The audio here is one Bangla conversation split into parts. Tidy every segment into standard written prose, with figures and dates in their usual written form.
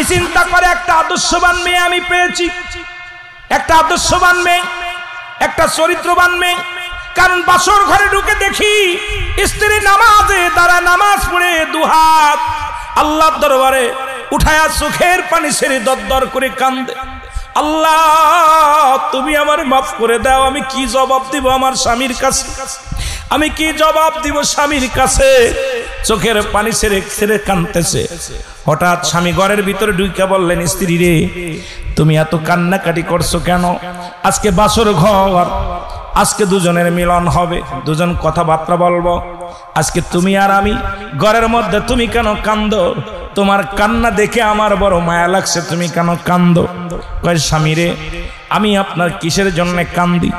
স্বামী চিন্তা করে একটা আদর্শবান মেয়ে আমি পেয়েছি, একটা আদর্শবান মেয়ে, একটা চরিত্রবান মেয়ে। কারণ বাসর ঘরে ঢুকে দেখি স্ত্রী নামাজে তারা নামাজ পড়ে দুহাত আল্লাহর দরবারে উঠায়া চোখের পানি ছেড়ে দরদর করে কান্দে, আল্লাহ তুমি আমার মাফ করে দাও। আমি কি জবাব দিব আমার স্বামীর কাছে? আমি কি জবাব দিব স্বামীর কাছে? চোখের পানি ছেড়ে ছেড়ে কাঁদতেছে। হঠাৎ স্বামী ঘরের ভিতরে ঢুকে বললেন, স্ত্রী রে তুমি এত কান্নাকাটি করছো কেন? আজকে বাসর ঘর, আজকে দুজনের মিলন হবে, দুজন কথাবার্তা বলবো। আজকে তুমি আর আমি ঘরের মধ্যে, তুমি কেন কান্দো? তোমার কান্না দেখে আমার বড় মায়া লাগছে, তুমি কেন কান্দো? কয় স্বামী রে আমি আপনার কিসের জন্য কান্দি?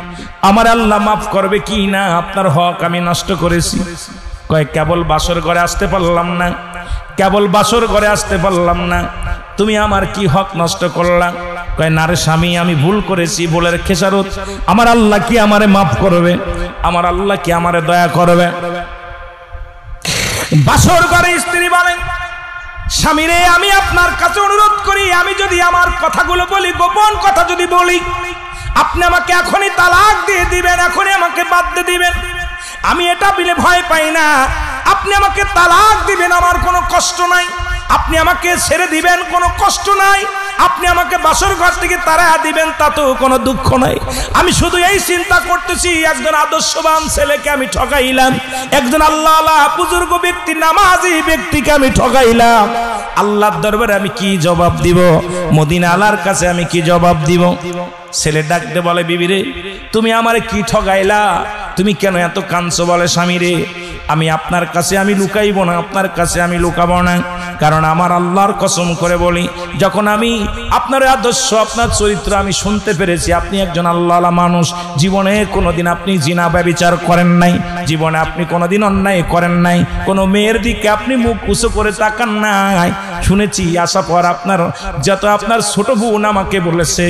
আমার আল্লাহ মাফ করবে কি না? আপনার হক আমি নষ্ট করেছি। কয় কেবল বাসর ঘরে আসতে পারলাম না, কেবল বাসর ঘরে আসতে পারলাম না, তুমি আমার কি হক নষ্ট করলাম? কয় না রে স্বামী আমি ভুল করেছি, ভুলের খেসারত আমার আল্লাহ কি আমারে মাফ করবে? আমার আল্লাহ কি আমারে দয়া করবে? বাসর ঘরে স্ত্রী বলেন, স্বামী রে আমি আপনার কাছে অনুরোধ করি, আমি যদি আমার কথাগুলো বলি, গোপন কথা যদি বলি, আপনি আমাকে এখনই তালাক দিয়ে দিবেন, এখনই আমাকে বাদ দিয়ে দিবেন। আমি এটা বলে ভয় পাই না, আপনি আমাকে তালাক দিবেন আমার কোনো কষ্ট নাই, আপনি আমাকে ছেড়ে দিবেন কোনো কষ্ট নাই, আপনি আমাকে বাসর ঘর থেকে তাড়া দিবেন তাতেও কোনো দুঃখ নাই। আমি শুধু এই চিন্তা করতেছি একজন আদর্শবান ছেলেকে আমি ঠকাইলাম, একজন আল্লাহ বুজুর্গ ব্যক্তি নামাজি ব্যক্তিকে আমি ঠকাইলাম। আল্লাহর দরবারে আমি কি জবাব দিব? মদিনা আলার কাছে আমি কি জবাব দিব? ছেলে ডাকতে বলে, বিবি রে তুমি আমারে কি ঠকাইলা? তুমি কেন এত কাঁদছো? বলে স্বামী রে আমি আপনার কাছে আমি লুকাইব না, আপনার কাছে আমি লুকাবো না। কারণ আমার আল্লাহর কসম করে বলি, যখন আমি আপনার আদর্শ আপনার চরিত্র আমি শুনতে পেরেছি, আপনি একজন আল্লাহওয়ালা মানুষ, জীবনে কোনোদিন আপনি জিনা ব্যভিচার করেন নাই, জীবনে আপনি কোনোদিন অন্যায় করেন নাই, কোনো মেয়ের দিকে আপনি মুখ উঁচু করে তাকান নাই। শুনেছি আসার পর আপনার যত আপনার ছোট বোন আমাকে বলেছে,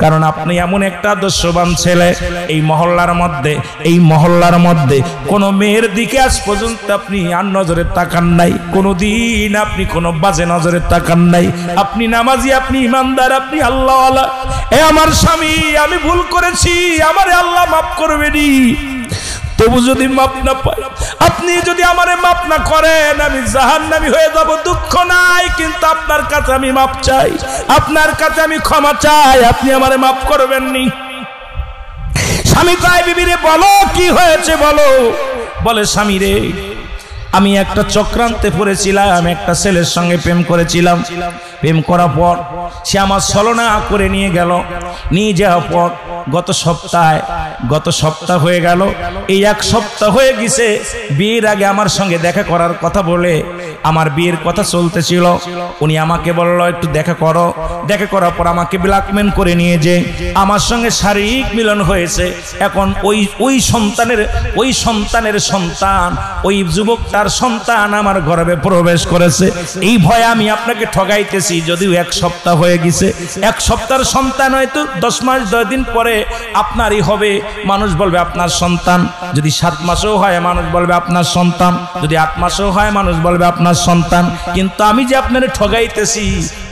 কারণ আপনি এমন একটা আদর্শবান ছেলে, এই মহল্লার মধ্যে, এই মহল্লার মধ্যে কোনো মেয়ের দিকে আজ পর্যন্ত আপনি আর নজরে তাকান নাই, কোনোদিন আপনি কোনো বাজে নজরে তাকান নাই, আপনি নামাজি, আপনি ইমানদার, আপনি আল্লাহওয়ালা। এ আমার স্বামী আমি ভুল করেছি, আমারে আল্লাহ মাফ করবেনি। তবু যদি মাপ না পাই, আপনি যদি আমারে মাপ না করেন, আমি জাহান্নামী হয়ে যাব, দুঃখ নাই, কিন্তু আপনার কাছে আমি মাপ চাই, আপনার কাছে আমি ক্ষমা চাই, আপনি আমারে মাফ করবেন নি। স্বামী কয়, বিবি রে বলো কি হয়েছে বলো। বলে স্বামী রে আমি একটা চক্রান্তে পড়েছিলাম, একটা ছেলের সঙ্গে প্রেম করেছিলাম, প্রেম করার পর সে আমার ছলনা করে নিয়ে গেল, নিয়ে যাওয়ার পর গত সপ্তাহ হয়ে গেল, এই এক সপ্তাহ হয়ে গেছে বিয়ের আগে আমার সঙ্গে দেখা করার কথা বলে, আমার বিয়ের কথা চলতেছিল, উনি আমাকে বলল একটু দেখা করো। দেখা করার পর আমাকে ব্ল্যাকমেল করে নিয়ে যে আমার সঙ্গে শারীরিক মিলন হয়েছে। এখন ওই সন্তানের সন্তান, ওই যুবকটার সন্তান আমার গর্ভে প্রবেশ করেছে। এই ভয়ে আমি আপনাকে ঠগাইতেছি, যদিও এক সপ্তাহ হয়ে গেছে, এক সপ্তাহের সন্তান হয়তো 10 মাস 10 দিন পরে আপনারই হবে, মানুষ বলবে আপনার সন্তান। যদি 7 মাসও হয় মানুষ বলবে আপনার সন্তান, যদি 8 মাসও হয় মানুষ বলবে আপনার সন্তান। কিন্তু আমি যে আপনারে ঠগাইতেছি,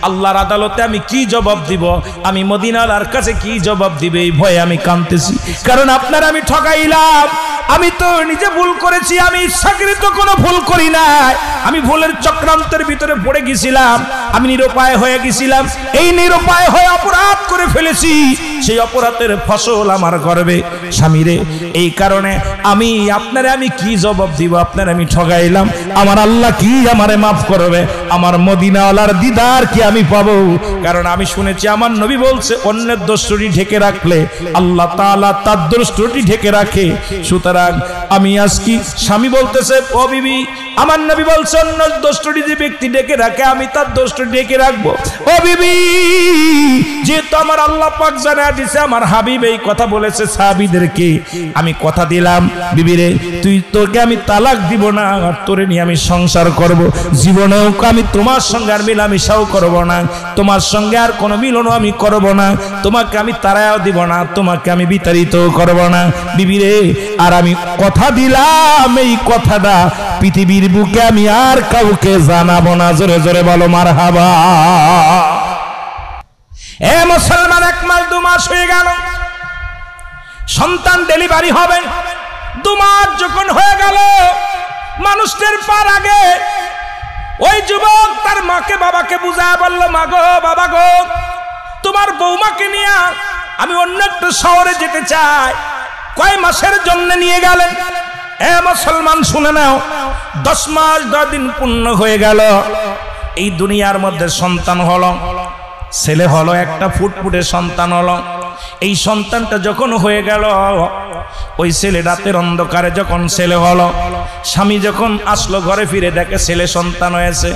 আল্লাহর আদালতে আমি কি জবাব দিব? আমি মদিনার কাছে কি জবাব দিবে? এই ভয়ে আমি কাঁদতেছি, কারণ আপনার আমি ঠগাইলাম। আমি তো নিজে ভুল করেছি, আমি ইচ্ছাকৃত কোনো ভুল করি নাই, আমি ভুলের চক্রান্তের ভিতরে পড়ে গেছিলাম, আমি নিরুপায় হয়ে গেছিলাম, এই নিরুপায় হয়ে অপরাধ করে ফেলেছি, সেই অপরাধের ফসল আমার গর্বে। স্বামীরে এই কারণে আমি কি জবাব দিব? আপনার আমি ঠগাইলাম, আমার আল্লাহ কি আমারে মাফ করবে? আমার মদিনাওয়ালার দিদার কি আমি পাবো? কারণ আমি শুনেছি আমার নবী বলছে, অন্যের দোষটি ঢেকে রাখলে আল্লাহ তাআলা তার দোষটি ঢেকে রাখে। সুতরাং আমি আজকে স্বামী বলতেছে, ও বিবি আমার নবী বলছে অন্যের দোষটি যে ব্যক্তি ঢেকে রাখে আমি তার দোষটি ঢেকে রাখবো। ও বিবি যেহেতু আমার আল্লাহ পাক জানা দিয়েছে, আমার হাবিব এই কথা বলেছে সাহাবীদেরকে, আমি কথা দিলাম বিবিরে তোকে আমি তালাক দিব না, আর তোরে নিয়ে আমি সংসার করব, জীবনেও আমি তোমার সঙ্গে আর মিলামিশাও করব না, তোমার সঙ্গে আর কোনো মিলনও আমি করব না, তোমাকে আমি তাড়াও দিব না, তোমাকে আমি বিতাড়িত করব না বিবিরে। আর আমি কথা দিলাম এই কথাটা পৃথিবীর বুকে আমি আর কাউকে জানাবো না। জোরে জোরে বলো মারহাবা। মুসলমান 1 মাস 2 মাস হয়ে গেল, সন্তান ডেলিভারি হবে। 2 মাস যখন হয়ে গেল, মানুষের পার আগে ওই যুবক তার মাকে বাবাকে বুঝায় বলল, মা গো বাবা গো, তোমার বৌমাকে নিয়ে আমি অন্য একটা শহরে যেতে চাই। কয় মাসের জন্য নিয়ে গেলেন? এ মুসলমান শুনে নাও, 10 মাস 10 দিন পূর্ণ হয়ে গেল। এই দুনিয়ার মধ্যে সন্তান হলো, ছেলে হলো, একটা ফুটফুটে সন্তান হলো। এই সন্তানটা যখন হয়ে গেল, ওই ছেলে রাতের অন্ধকারে যখন ছেলে হলো, স্বামী যখন আসলো ঘরে ফিরে দেখে ছেলে সন্তান হয়েছে।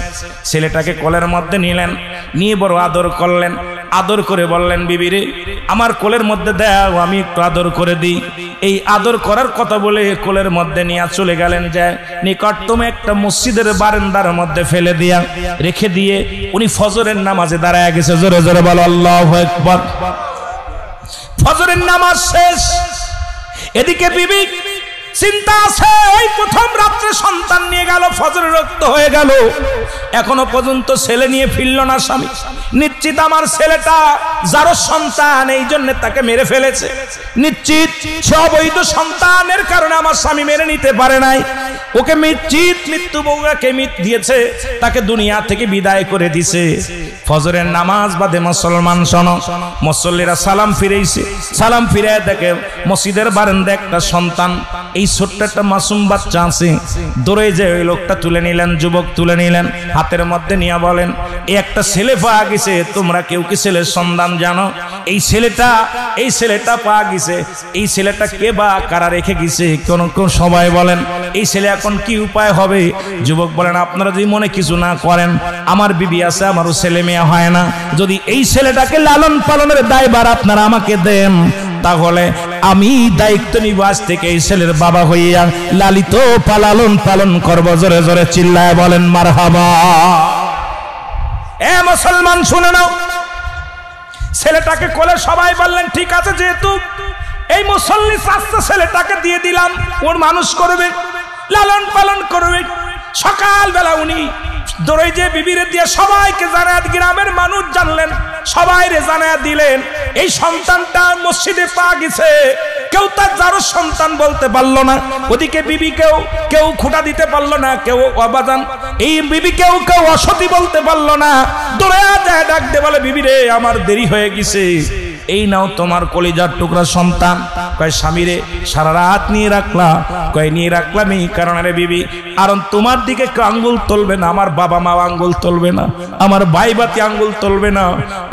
ছেলেটাকে কোলের মধ্যে নিলেন, নিয়ে বড় আদর করলেন। আদর করে বললেন, বিবি রে আমার কোলের মধ্যে দাও, আমি একটু আদর করে দিই। এই আদর করার কথা বলে কোলের মধ্যে নিয়ে চলে গেলেন, যায় নিকটতম একটা মসজিদের বারান্দার মধ্যে ফেলে দিয়া রেখে দিয়ে উনি ফজরের নামাজে দাঁড়ায় গেছে। জোরে জোরে বলো আল্লাহু আকবার। ফজরের নামাজ শেষ, এদিকে বিবি চিন্তা আছে, ওই প্রথম রাত্রে সন্তান নিয়ে গেল, ফজরের রক্ত হয়ে গেল, এখনো পর্যন্ত ছেলে নিয়ে ফিরল না স্বামী। নিশ্চিত আমার ছেলেটা যার সন্তান, এই জন্য তাকে মেরে ফেলেছে। নিশ্চিত সে অবৈধ সন্তানের কারণে আমার স্বামী মেরে নিতে পারে নাই। ওকে নিশ্চিত মৃত্যু বউকে দিয়েছে, তাকে দুনিয়া থেকে বিদায় করে দিছে। ফজরের নামাজ বাদে মুসলমান শোনো, মুসল্লিরা সালাম ফিরেছে। সালাম ফিরে দেখে মসজিদের বারান্দায় একটা সন্তান, এই ছোট্ট একটা মাসুম বাচ্চা আছে। দৌড়ে যে ওই লোকটা তুলে নিলেন, যুবক তুলে নিলেন, হাতের মধ্যে নিয়ে বলেন, এই একটা ছেলে পাওয়া গেছে, তোমরা কেউ কি ছেলের সন্ধান জানো? এই ছেলেটা পাওয়া গেছে। এই ছেলেটা কে বা কারা রেখে গেছে? কোন সবাই বলেন এই ছেলে এখন কি উপায় হবে? যুবক বলেন, আপনারা যদি মনে কিছু না করেন, আমার বিবি আছে, আমারও ছেলে মেয়ে হয় না, যদি এই ছেলেটাকে লালন পালনের দায়ভার আপনারা আমাকে দেন, তাহলে আমি দায়িত্ব নিব, আজ থেকে এই ছেলের বাবা হইয়া লালিত পালন পালন করব। জোরে জোরে চিল্লায় বলেন মারহাবা। এ মুসলমান শুনে নাও, ছেলেটাকে কোলে সবাই বললেন, ঠিক আছে, যেহেতু এই মুসল্লি চাচা ছেলেটাকে দিয়ে দিলাম, ওর মানুষ করবে, লালন পালন করবে। সকালবেলা উনি দৌড়ে যে বিবিরে দিয়ে সবাইকে জানায়, গ্রামের মানুষ জানলেন, সবাই রে জানায় দিলেন এই সন্তানটা মসজিদে পাওয়া গেছে। কেউ তার যারও সন্তান বলতে পারলো না। ওদিকে বিবি কেউ খুঁটা দিতে পারলো না, কেউ অবাজান এই বিবি কেউ অসতী বলতে পারলো না। দৌড়ে যায় ডাক দে, বলে, বিবি রে আমার দেরি হয়ে গেছে, এই নাও তোমার কলিজার টুকরা সন্তান। কয়, স্বামী রে সারা রাত নিয়ে রাখলা? কয়, নিয়ে রাখলাম এই কারণে রে বিবি, কারণ তোমার দিকে কেউ আঙ্গুল তুলবে না, আমার বাবা মা আঙ্গুল তুলবে না, আমার ভাই বাতি আঙ্গুল তুলবে না,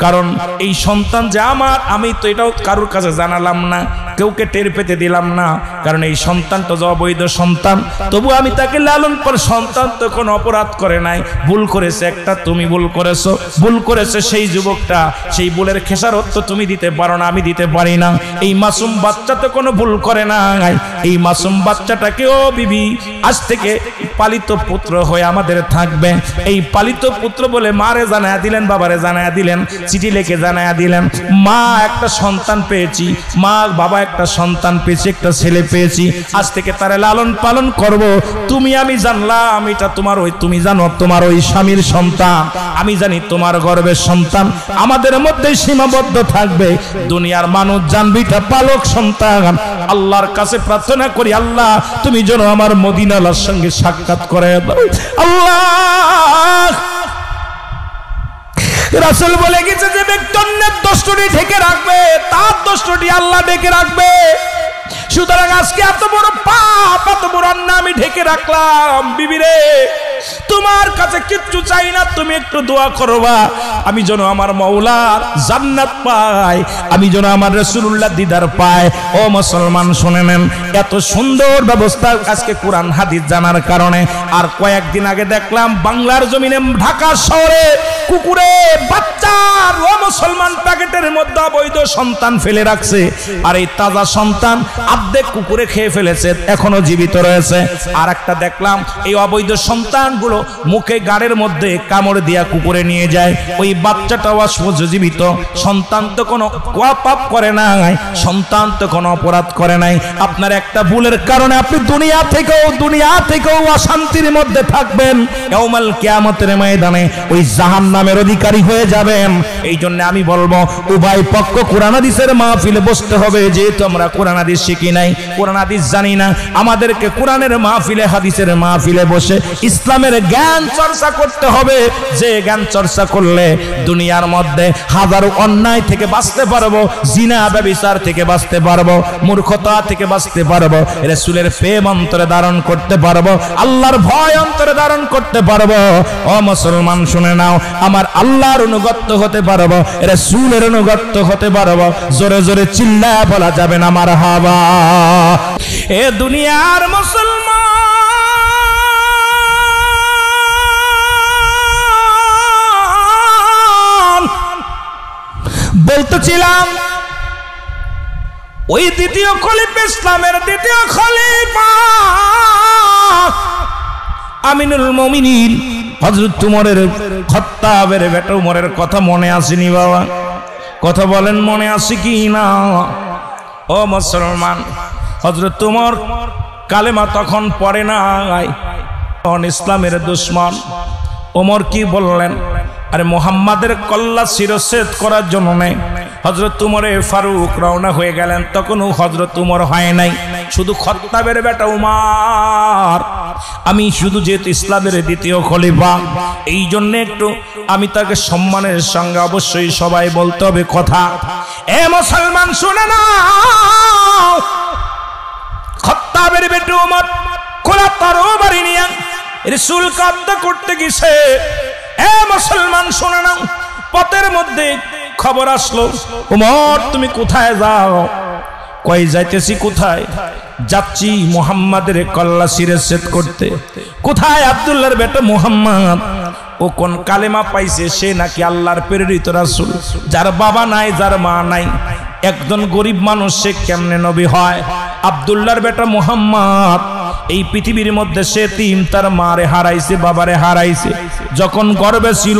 কারণ এই সন্তান যে আমার, আমি তো এটাও কারোর কাছে জানালাম না, কেউকে টের পেতে দিলাম না, কারণ এই সন্তানটা যে অবৈধ সন্তান, তবু আমি তাকে লালন করে। সন্তান তো কোনো অপরাধ করে নাই, ভুল করেছে একটা, তুমি ভুল করেছো, ভুল করেছে সেই যুবকটা, সেই ভুলের খেসারত তো তুমি দিতে পারো না, আমি দিতে পারি না। এই মাসুম বাচ্চা তো কোনো ভুল করে না, এই মাসুম বাচ্চাটাকেও বিবি আজ থেকে পালিত পুত্র হয়ে আমাদের থাকবে। এই পালিত পুত্র বলে মারে জানায়া দিলেন, বাবারে জানায়া দিলেন, চিঠি লিখে জানায়া দিলেন, মা একটা সন্তান পেয়েছি, মা বাবা একটা সন্তান পেয়েছি, একটা ছেলে পেয়েছি, আজ থেকে তারা লালন পালন করব। তুমি আমি জানলাম এটা তোমার ওই, তুমি জানো তোমার ওই স্বামীর সন্তান, আমি জানি তোমার গর্ভের সন্তান, আমাদের মধ্যে সীমাবদ্ধ থাকবে। দুনিয়ার মানুষ জানবে এটা পালক সন্তান। আল্লাহর কাছে প্রার্থনা করি, আল্লাহ তুমি যেন আমার মদিনার সঙ্গে সাক্ষাৎ করে দাও। আল্লাহ রাসূল বলে গেছে, যে ব্যক্তি অন্যের দোষটি ঢেকে রাখবে, তার দোষটি আল্লাহ ঢেকে রাখবে। সুতরাং আজকে এত বড় পাপ, এত বড় অন্যায় আমি ঢেকে রাখলাম। বিবি রে তোমার কাছে কিচ্ছু চাই না, তুমি একটু দোয়া করবা, আমি যেন আমার মাওলার জান্নাত পাই, আমি যেন আমার রাসূলুল্লাহ দিদার পাই। ও মুসলমান শুনে নেন, এত সুন্দর ব্যবস্থা আজকে কোরআন হাদিস জানার কারণে। আর কয়েকদিন আগে দেখলাম বাংলার জমিনে ঢাকা শহরে কুকুরে বাচ্চার, ও মুসলমান, প্যাকেটের মধ্যে অবৈধ সন্তান ফেলে রাখছে, আর এই তাজা সন্তান অর্ধেক কুকুরে খেয়ে ফেলেছে, এখনো জীবিত রয়েছে। আর একটা দেখলাম এই অবৈধ সন্তানগুলো মুখে গাড়ের মধ্যে কামড় দিয়া কুকুরে নিয়ে যায়, ওই বাচ্চাটাও জীবিত। সন্তান তো কোনো পাপ করে নাই, সন্তান তো কোনো অপরাধ করে নাই। আপনার একটা ভুলের কারণে আপনি দুনিয়া থেকেও অশান্তির মধ্যে থাকবেন, ইয়াউমাল কিয়ামতের ময়দানে ওই জাহান্নামের অধিকারী হয়ে যাবেন। এই জন্য জন্য আমি বলবো উভয় পক্ষ কোরআন হাদিসের মাহফিলে বসতে হবে। যেহেতু আমরা কোরআন হাদিস শিখি নাই, কোরআন হাদিস জানি না, আমাদেরকে কোরআনের মাহফিলে হাদিসের মাহফিলে বসে ইসলামের জ্ঞান চর্চা করতে হবে। যে জ্ঞান চর্চা করলে দুনিয়ার মধ্যে হাজারো অন্যায় থেকে বাঁচতে পারবো, জিনা ব্যভিচার থেকে বাঁচতে পারবো, মূর্খতা থেকে বাঁচতে পারবো, রাসূলের প্রেম অন্তরে ধারণ করতে পারবো, আল্লাহর ভয় অন্তরে ধারণ করতে পারবো। ও মুসলমান শুনে নাও, আমার আল্লাহর অনুগত হতে পারবো, রাসূলের অনুগত হতে পারবো। জোরে জোরে চিল্লায়া বলা যাবে না মারহাবা। এ দুনিয়ার মুসলমান, বলতেছিলাম ওই দ্বিতীয় খলিফা, ইসলামের দ্বিতীয় খলিফা আমিনুল মুমিনিন হযরত উমরের খাত্তাবের বেটা উমরের কথা মনে আসেনি বাবা? কথা বলেন, মনে আসে কি না? ও মুসলমান, হযরত উমর কালেমা তখন পড়ে নাই, ইসলামের দুশমন। ওমর কি বললেন? আরে মুহাম্মাদের কল্লা শিরচ্ছেদ করার জন্য নেই। হযরত উমরে ফারুক রওনা হয়ে গেলেন, তখনও হযরত উমর হয় নাই, শুধু খাত্তাবের বেটা উমর। আমি শুধু যেহেতু ইসলামের দ্বিতীয় খলিফা, এই জন্য একটু আমি তাকে সম্মানের সঙ্গে অবশ্যই সবাই বলতে হবে কথা। এ মুসলমান শুনে নাও, খাত্তাবের বেটা উমর খোলা তরবারি নিয়ে রাসূল কাঁদতে করতে গেছে। এ মুসলমান শুনে নাও, পথের মধ্যে খবর আসলো, উমর তুমি কোথায় যাও? কই যাইতেছি? কোথায় যাচ্ছি? মুহাম্মাদের কল্লা শিরচ্ছেদ করতে। কোথায়? আব্দুল্লাহর বেটা মুহাম্মদ। ও কোন কালেমা পাইছে, সে নাকি আল্লাহর প্রেরিত রাসূল, যার বাবা নাই, যার মা নাই, একজন গরিব মানুষ, সে কেমনে নবী হয়? আব্দুল্লাহর বেটা মুহাম্মদ এই পৃথিবীর মধ্যে সে তিন, তার মারে হারাইছে, বাবারে হারাইছে। যখন গর্ভে ছিল,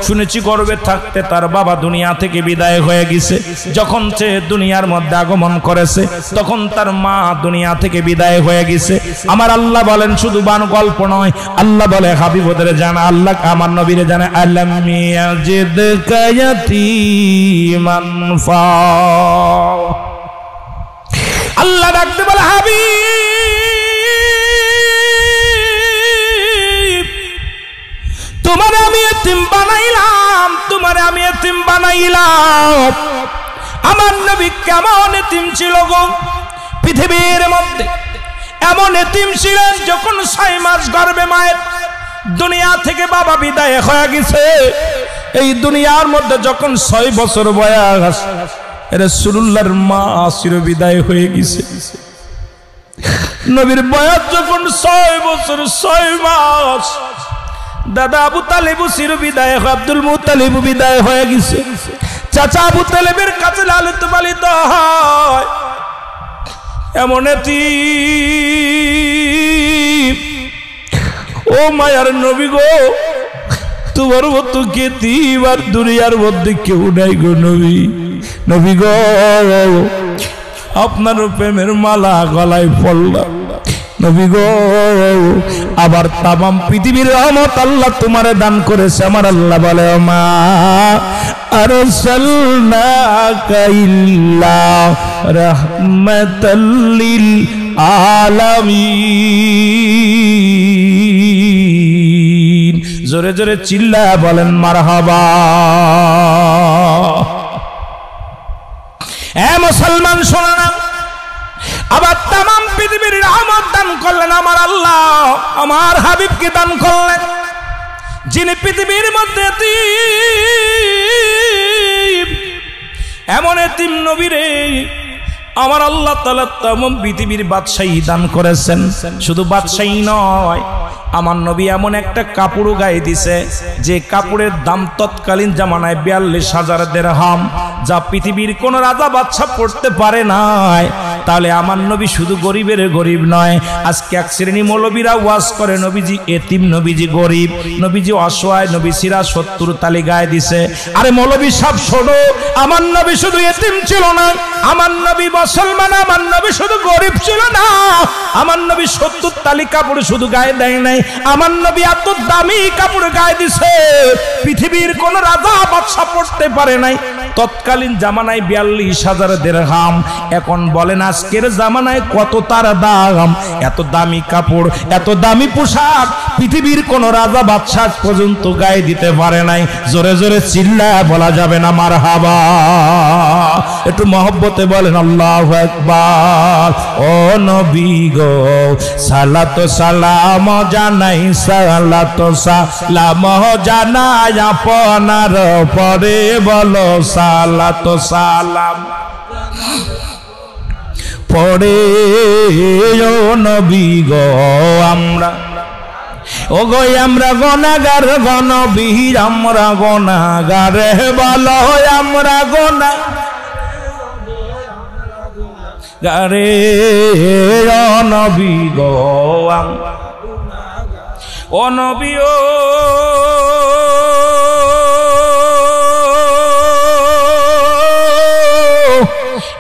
শুনেছি গর্ভে থাকতে তার বাবা দুনিয়া থেকে বিদায় হয়ে গেছে। যখন সে দুনিয়ার মধ্যে আগমন করেছে, তখন তার মা দুনিয়া থেকে বিদায় হয়ে গেছে। আমার আল্লাহ বলেন, শুধু বান গল্প নয়, আল্লাহ বলে হাবিবদের জানা, আল্লাহ আমার নবীরে জানে, আলাম ইয়াজিদকা ইয়াতীমান ফা। আল্লাহ ডাকতে বলে, হাবিব তোমারে আমি এতিম বানাইলাম, তোমারে আমি এতিম বানাইলাম। আমার নবী কেমন এতিম ছিল গো? পৃথিবীর মধ্যে এমন এতিম ছিলেন, যখন 6 মাস গর্ভে মায়ের দুনিয়া থেকে বাবা বিদায় হয়ে গেছে। এই দুনিয়ার মধ্যে যখন 6 বছর বয়স, রাসূলুল্লাহর মা চির বিদায় হয়ে গেছে। নবীর বয়স যখন 6 বছর 6 মাস, দাদা আবু তালেব চির বিদায়, আব্দুল মুত্তালিব বিদায় হয়ে গেছে। চাচা আবু তালেবের কাছে লালিত পালিত হয়। এমন এতিম, ও মায়ার নবী গো, তোমার মতো এতিম আর দুনিয়ার মধ্যে কেউ নাই গো নবী। নবী গো, আপনার প্রেমের মালা গলায় পড়লাম নবী গো। আবার তামাম পৃথিবীর রহমত আল্লাহ তোমারে দান করেছে। আমার আল্লাহ বলে, মা আরসালনাকা ইল্লা রাহমাতাল লিল আলামিন। জোরে জোরে চিল্লা বলেন মারহাবা। এ মুসলমান শোনো না, আবার তামাম পৃথিবীর রহমত দান করলেন আমার আল্লাহ, আমার হাবিবকে দান করলেন, যিনি পৃথিবীর মধ্যে এমন এতিম নবীরে আমার আল্লাহ তাআলা তামাম পৃথিবীর বাদশাহী দান করেছেন। শুধু বাদশাহী নয়, আমার নবী এমন একটা কাপড়ও গায়ে দিছে, যে কাপড়ের দাম তৎকালীন জামানায় 42,000 দিরহাম, যা পৃথিবীর কোন রাজা বাদশা পড়তে পারে নাই। তাহলে আমার নবী শুধু গরিবের গরিব নয়। আজকে এক শ্রেণী মৌলবীরা ওয়াজ করে নবীজি এতিম, নবীজি গরিব, নবীজি অসহায়, নবী সিরা 70 তালি গায়ে দিছে। আরে মৌলবী সব শোনো, আমার নবী শুধু এতিম ছিল না, আমার নবী মুসলমান, আমার নবী শুধু গরিব ছিল না, আমার নবী 70 তালি কাপড় শুধু গায়ে দেয় নাই, আমার নবী এত দামি কাপড় গায়ে দিছে পৃথিবীর কোন রাজা বাদশা পড়তে পারে নাই। তৎকালীন জামানায় 42,000 দিরহাম। এখন বলেন আজকের জামানায় কত তার দাম? এত দামি কাপড়, এত দামি পোশাক পৃথিবীর কোন রাজা বাদশা পর্যন্ত গায়ে দিতে পারে নাই। জোরে জোরে চিল্লায় বলা যাবে না মারহাবা? একটু মহব্বতে বলেন আল্লাহু আকবার। ও নবী গো সালাত সালাম জানাই, সালাত সালাম জানাই আপনার পরে বলো সালাত সালাম পরে। ও নবী গো আমরা, ও গো আমরা গুনাহগার গো নবী, আমরা গুনাহগার বলো আমরা গুনাহগারে। ও নবী গো ও নবী ও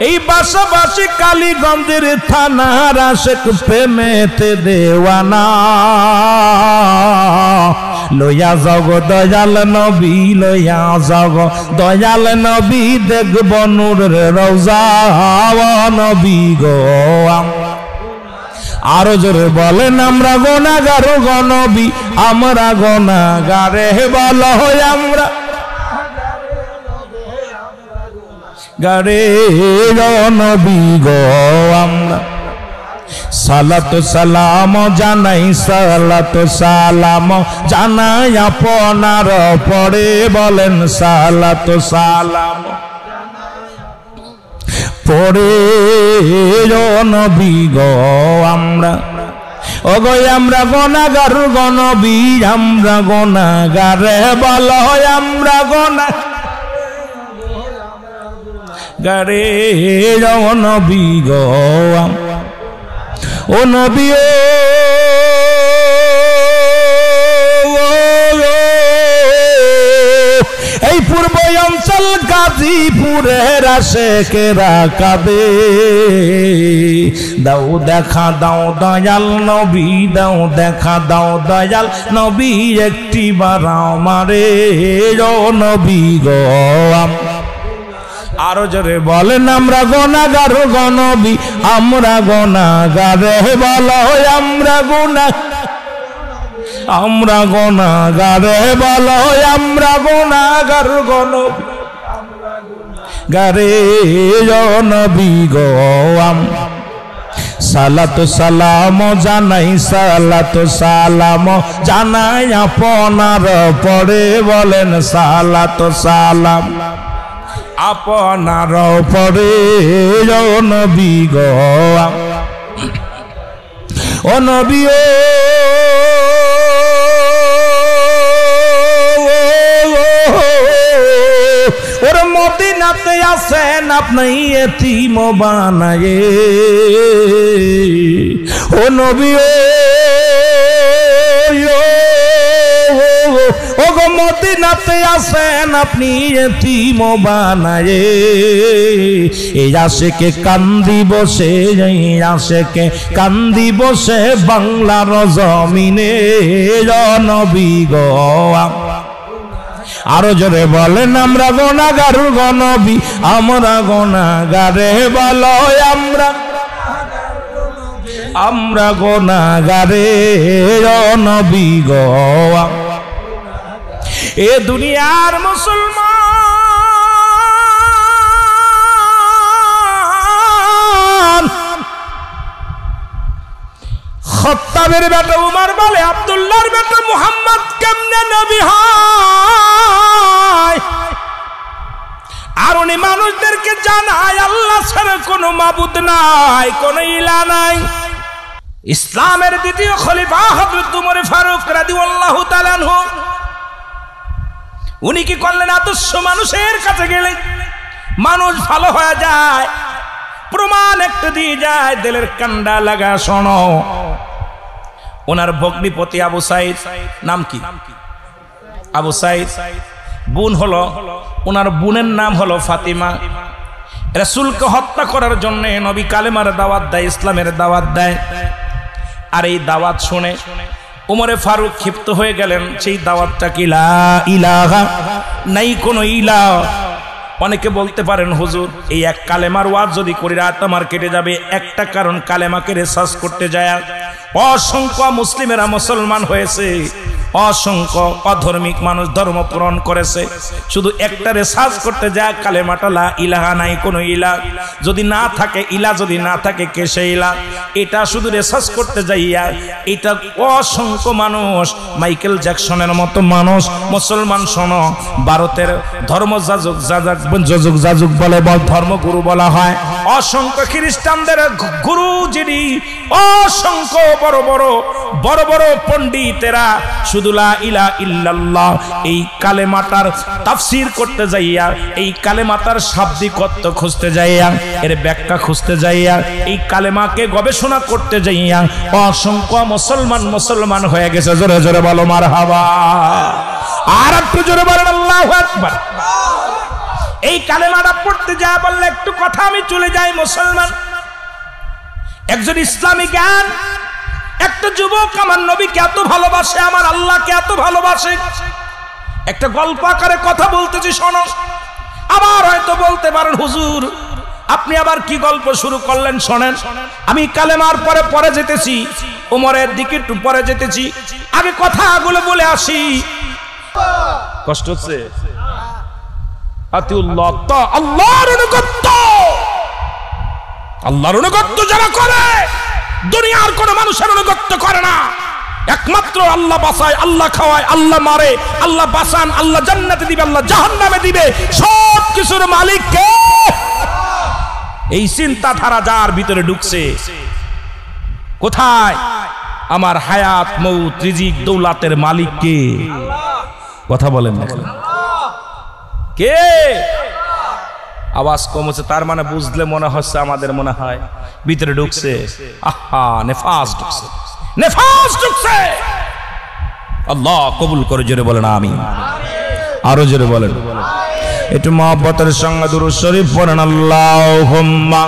এই পাশাপাশি কালীগঞ্জের থানার আশেক প্রেমেতে দেওয়ানা, লইয়া জগ দয়াল নবী, লইয়া জগ দয়াল নবী, দেখব নূরের রওজা নবী গো। আরো জোরে বলেন আমরা গুনাহগার গো নবী, আমরা গুনাহগারে বলো আমরা গারে। নবী গো আমরা সালাত সালাম জানাই, সালাত সালাম জানাই আপনার পরে বলেন সালাত সালাম পরে। নবী গো আমরা, ও গো আমরা গুনাহগার গো নবী, আমরা গুনাহগার বলো আমরা গুনাহগারে। ও নবী গো ও নবী এই পূর্ব অঞ্চল গাজীপুরের আশেকেরা কাঁদে, দাও দেখা দাও দয়াল নবী, দাও দেখা দাও দয়াল নবী, একটি বার আমারে। ও নবী গো আরো জোরে বলেন আমরা গুনাহগার গো নবী, আমরা গুনাহগারে বলো আমরা গুনাহগারে বলো আমরা গুনাহগার গো নবী গারে। ও নবী গো সালাত সালাম জানাই, সালাত সালাম জানাই আপনার পরে বলেন সালাত সালাম আপনার পরে। ও নবী গো ও নবী ওর মদিনাতে আছেন আপনি এতিম বানায়ে। ও নবী ও গো মদিনাতে আছেন আপনি এতিম বানায়ে। এই আশেকে কান্দি বসে, এই আশেকে কান্দি বসে বাংলার জমিনে। নবী গো আরো জোরে বলেন আমরা গুনাহগার গো নবী, আমরা গুনাহগারে বলো আমরা গুনাহগারে। ও নবী গো এ দুনিয়ার মুসলমান খাত্তাবের বেটা উমর বলে আব্দুল্লাহর বেটা মুহাম্মদ কেমনে নবী হয়? আর উনি মানুষদেরকে জানায় আল্লাহ ছাড়া কোনো মাবুদ নাই, কোনো ইলাহ নাই। ইসলামের দ্বিতীয় খলিফা হযরত উমর ফারুক রাদিয়াল্লাহু তাআলা আনহু উনি কি করলেন? আদর্শ মানুষের কাছে গেলে মানুষ ভালো হয়ে যায়। প্রমাণ একটা দিয়ে যায়, দিলের কান্ডা লাগা শোনো। ওনার ভগ্নিপতি আবু সাইদ, নাম কি? আবু সাইদ। বোন হলো, ওনার বোনের নাম হলো ফাতিমা। রাসূলকে হত্যা করার জন্য নবী কালেমার দাওয়াত দেয়, ইসলামের দাওয়াত দেয়। আর এই দাওয়াত শুনে ওমরে ফারুক ক্ষিপ্ত হয়ে গেলেন। সেই দাওয়াতটা কি? লা ইলাহা, নাই কোনো ইলাহ। অনেকে বলতে পারেন হুজুর এই এক কালেমার ওয়াজ যদি করি রাত আমার কেটে যাবে। একটা কারণ, কালেমাকে রিসার্চ করতে যায় অসংখ্য মুসলিমেরা মুসলমান হয়েছে, অসংখ্য অধার্মিক মানুষ ধর্ম পূরণ করেছে। শুধু একটা রিসার্চ করতে যায় কালেমাটা লা ইলাহা, নাই কোনো ইলাহ। যদি না থাকে ইলাহ, যদি না থাকে কে সে ইলাহ, এটা শুধু রিসার্চ করতে যাইয়া এটা অসংখ্য মানুষ, মাইকেল জ্যাকসনের মতো মানুষ মুসলমান। শোনো, ভারতের ধর্ম যাজক বলে, ধর্মগুরু বলা হয়। অসংখ্য খ্রিস্টানদের গুরু যিনি, অসংখ্য বড় বড় পণ্ডিতেরা শুধু লা ইলাহা ইল্লাল্লাহ এই কালেমাটার তাফসীর করতে যাইয়া, এই কালেমাটার শাব্দিক অর্থ খুঁজতে যাইয়া, এর ব্যাখ্যা খুঁজতে যাইয়া, এই কালেমাকে গবেষণা করতে যাইয়া অসংখ্য মুসলমান হয়ে গেছে। জোরে জোরে বলো মারহাবা। আর একটু জোরে বলেন আল্লাহু আকবার। এই কালেমাটা পড়তে যা বললে একটু কথা আমি চলে যাই মুসলমান। একজন ইসলামী জ্ঞান, একটা যুবক আমার নবীকে এত ভালোবাসে, আমার আল্লাহকে এত ভালোবাসে। একটা গল্প আকারে কথা বলতেছি, শোনো। আবার হয়তো বলতে পারেন হুজুর আপনি আবার কি গল্প শুরু করলেন? শোনেন, আমি কালেমার পরে যেতেছি, ওমরের দিকে একটু পরে যেতেছি, আগে কথাগুলো বলে আসি। কষ্ট হচ্ছে? আতিউল্লাহ, আল্লাহর অনুগত্য যারা করে দুনিয়ার কোন মানুষের অনুগত্য করে না। একমাত্র আল্লাহ বাঁচায়, আল্লাহ খাওয়ায়, আল্লাহ মারে, আল্লাহ বাঁচান, আল্লাহ জান্নাতে দিবে, আল্লাহ জাহান্নামে দিবে, সব কিছুর মালিক কে? এই চিন্তাধারা যার ভিতরে ঢুকছে, কোথায়? আমার হায়াত মৌত রিজিক দৌলাতের মালিক কে? কথা বলেন না কে? আওয়াজ কম হচ্ছে, তার মানে বুঝলে মনে হচ্ছে আমাদের মনে হয় ভিতরে ঢুকছে। আহা, নেফাস ঢুকছে, নেফাস ঢুকছে। আল্লাহ কবুল করে, জোরে বলেন আমিন। আরো জোরে বলেন, একটু মহব্বতের সঙ্গে দুরূদ শরীফ পড়েন। আল্লাহুম্মা